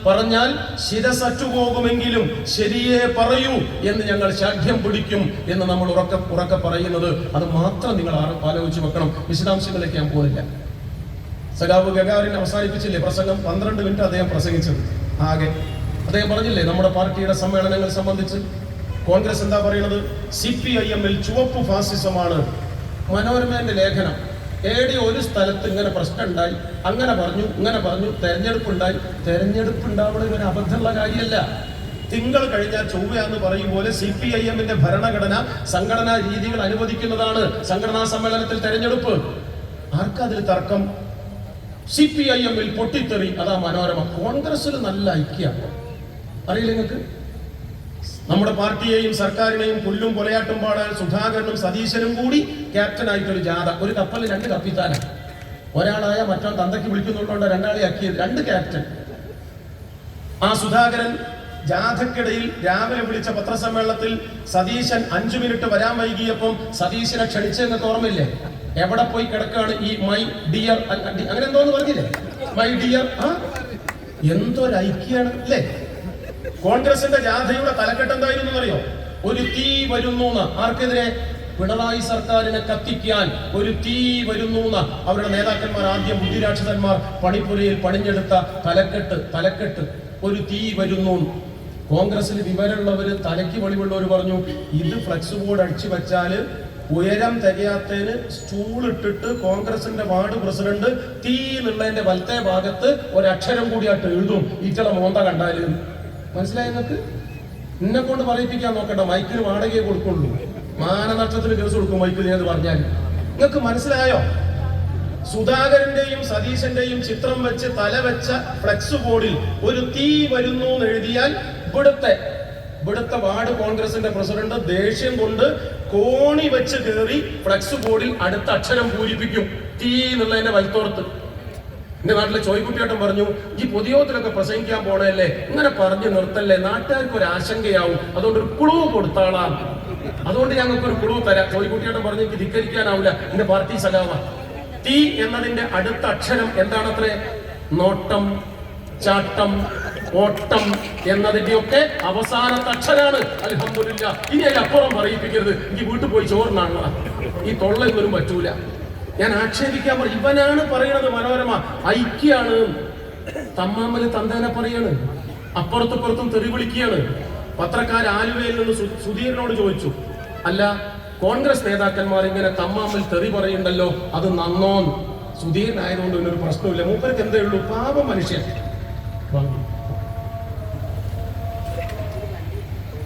A: പറഞ്ഞാൽ ശിരസറ്റുപോകുമെങ്കിലും ശരിയേ പറയൂ എന്ന് ഞങ്ങൾ ശാഠ്യം പിടിക്കും എന്ന് നമ്മൾ ഉറക്കെ പറയുന്നത്. അത് മാത്രം നിങ്ങൾ ആലോചിച്ച് വെക്കണം. വിശദാംശങ്ങളിലേക്ക് ഞാൻ പോകുന്നില്ല. സഖാവ് ഗഗാറിൻ അവസാനിപ്പിച്ചില്ലേ പ്രസംഗം? 12 മിനിറ്റ് അദ്ദേഹം പ്രസംഗിച്ചത് ആകെ. അദ്ദേഹം പറഞ്ഞില്ലേ നമ്മുടെ പാർട്ടിയുടെ സമ്മേളനങ്ങൾ സംബന്ധിച്ച് കോൺഗ്രസ് എന്താ പറയുന്നത്? CPIM-ൽ ചുവപ്പ് ഫാസിസമാണ്. മനോരമയുടെ ലേഖനം. ഒരു സ്ഥലത്ത് ഇങ്ങനെ പ്രശ്നം ഉണ്ടായി, അങ്ങനെ പറഞ്ഞു, ഇങ്ങനെ പറഞ്ഞു, തെരഞ്ഞെടുപ്പുണ്ടായി. തെരഞ്ഞെടുപ്പ് ഉണ്ടാവുന്നത് ഒരു അബദ്ധമുള്ള കാര്യമല്ല. തിങ്കൾ കഴിഞ്ഞാൽ ചൊവ്വയാന്ന് പറയും പോലെ CPIM-ന്റെ ഭരണഘടന, സംഘടനാ രീതികൾ അനുവദിക്കുന്നതാണ് സംഘടനാ സമ്മേളനത്തിൽ തെരഞ്ഞെടുപ്പ്. ആർക്കതിൽ തർക്കം? CPIM-ൽ പൊട്ടിത്തെറി, അതാ മനോരമ. കോൺഗ്രസിൽ നല്ല ഐക്യമാണ്, അറിയില്ല നിങ്ങൾക്ക്? നമ്മുടെ പാർട്ടിയെയും സർക്കാരിനെയും പുല്ലും കൊലയാട്ടും പാടാൻ സുധാകരനും സതീശനും കൂടി ക്യാപ്റ്റനായിട്ടൊരു ജാഥ. ഒരു കപ്പലിൽ 2 കപ്പിത്താനാണ്. ഒരാളായ മറ്റോ തന്തയ്ക്ക് വിളിക്കുന്നുണ്ടോ 2 ആളെ ആക്കിയത്, 2 ക്യാപ്റ്റൻ. ആ സുധാകരൻ ജാഥക്കിടയിൽ രാവിലെ വിളിച്ച പത്രസമ്മേളനത്തിൽ സതീശൻ 5 മിനിറ്റ് വരാൻ വൈകിയപ്പം സതീശനെ ക്ഷണിച്ചെന്നൊക്കെ ഓർമ്മയില്ലേ? എവിടെ പോയി കിടക്കാണ് ഈ മൈ ഡിയർ, അങ്ങനെ എന്തോന്ന് പറഞ്ഞില്ലേ? My dear. എന്തൊരു ഐക്യാണ് അല്ലേ? കോൺഗ്രസിന്റെ ജാഥയുടെ തലക്കെട്ട് എന്തായിരുന്നു അറിയോ? ഒരു തീ വരുന്നു. ആർക്കെതിരെ? പിണറായി സർക്കാരിനെ കത്തിക്കാൻ ഒരു തീ വരുന്നു. അവരുടെ നേതാക്കന്മാർ, ആദ്യം ബുദ്ധിരാക്ഷസന്മാർ പണിപ്പുരയിൽ പണിഞ്ഞെടുത്ത തലക്കെട്ട് ഒരു തീ വരുന്നു. കോൺഗ്രസിൽ വിവരമുള്ളവര്, തലയ്ക്ക് വെളിവുള്ളവർ പറഞ്ഞു, ഇത് ഫ്ലക്സ് ബോർഡ് അടിച്ചു വെച്ചാല് ഉയരം തികയാത്തതിന് സ്റ്റൂൾ ഇട്ടിട്ട് കോൺഗ്രസിന്റെ വാർഡ് പ്രസിഡന്റ് തീ എന്നുള്ളതിന്റെ വലത്തെ ഭാഗത്ത് ഒരക്ഷരം കൂടിയായിട്ട് എഴുതും. ഇറ്റള മോന്ത കണ്ടാല്. മനസ്സിലായി നിങ്ങൾക്ക്? എന്നെ കൊണ്ട് പറയിപ്പിക്കാൻ നോക്കണ്ട. മൈക്കിന് വാടകയെ കൊടുക്കുള്ളൂ. മാനനഷ്ടത്തിന് കേസ് കൊടുക്കും മൈക്കിൽ ഞാൻ പറഞ്ഞാൽ. നിങ്ങൾക്ക് മനസ്സിലായോ? സുധാകരന്റെയും സതീശന്റെയും ചിത്രം വെച്ച് തല വെച്ച ഫ്ലെക്സ് ബോർഡിൽ ഒരു തീ വരുന്നു എന്ന് എഴുതിയാൽ ഇവിടുത്തെ ഇവിടുത്തെ വാർഡ് കോൺഗ്രസിന്റെ പ്രസിഡന്റ് ദേഷ്യം കൊണ്ട് കോണി വെച്ച് കയറി ഫ്ലക്സ് ബോർഡിൽ അടുത്ത അക്ഷരം പൂരിപ്പിക്കും, തീ എന്നുള്ളതിന്റെ വലത്തോർത്ത്. എന്റെ നാട്ടിലെ ചോയ്ക്കുട്ടിയേട്ടൻ പറഞ്ഞു, ഈ പൊതുയോഗത്തിലൊക്കെ പ്രസംഗിക്കാൻ പോണല്ലേ, ഇങ്ങനെ പറഞ്ഞു നിർത്തല്ലേ, നാട്ടുകാർക്ക് ഒരു ആശങ്കയാവും, അതുകൊണ്ട് ഒരു ക്ലൂ കൊടുത്താളാം, അതുകൊണ്ട് ഞങ്ങൾക്ക് ഒരു ക്ലൂ തരാം. ചോയ്ക്കുട്ടിയേട്ടൻ പറഞ്ഞു, എനിക്ക് ധിക്കരിക്കാനാവില്ല, എന്റെ പാർട്ടി സഖാവ. തീ എന്നതിന്റെ അടുത്ത അക്ഷരം എന്താണത്രേ? നോട്ടം, ചാട്ടം, ഓട്ടം എന്നതിന്റെയൊക്കെ അവസാനത്തെ അക്ഷരാണ്. അൽഹംദുലില്ലാ. ഇനി അതിലപ്പുറം പറയിപ്പിക്കരുത്, എനിക്ക് വീട്ടിൽ പോയി ചോറിനാണ്, ഈ തൊള്ള എന്നൊന്നും പറ്റൂല. ഞാൻ ആക്ഷേപിക്കാൻ പറയും, ഇവനാണ് പറയണത് മനോരമ ഐക്യാണ്, തമ്മാമല് തന്തേനെ പറയാണ്, അപ്പുറത്തും തെറി വിളിക്കുകയാണ്. പത്രക്കാർ ആലുവയിൽ നിന്ന് സുധീരനോട് ചോദിച്ചു, അല്ല കോൺഗ്രസ് നേതാക്കന്മാർ ഇങ്ങനെ തമ്മാമൽ തെറി പറയുണ്ടല്ലോ, അത് നന്നോന്ന്. സുധീരനായതുകൊണ്ട് ഇവനൊരു പ്രശ്നമില്ല, മൂപ്പർക്ക് എന്തേ ഉള്ളൂ, പാപം മനുഷ്യൻ.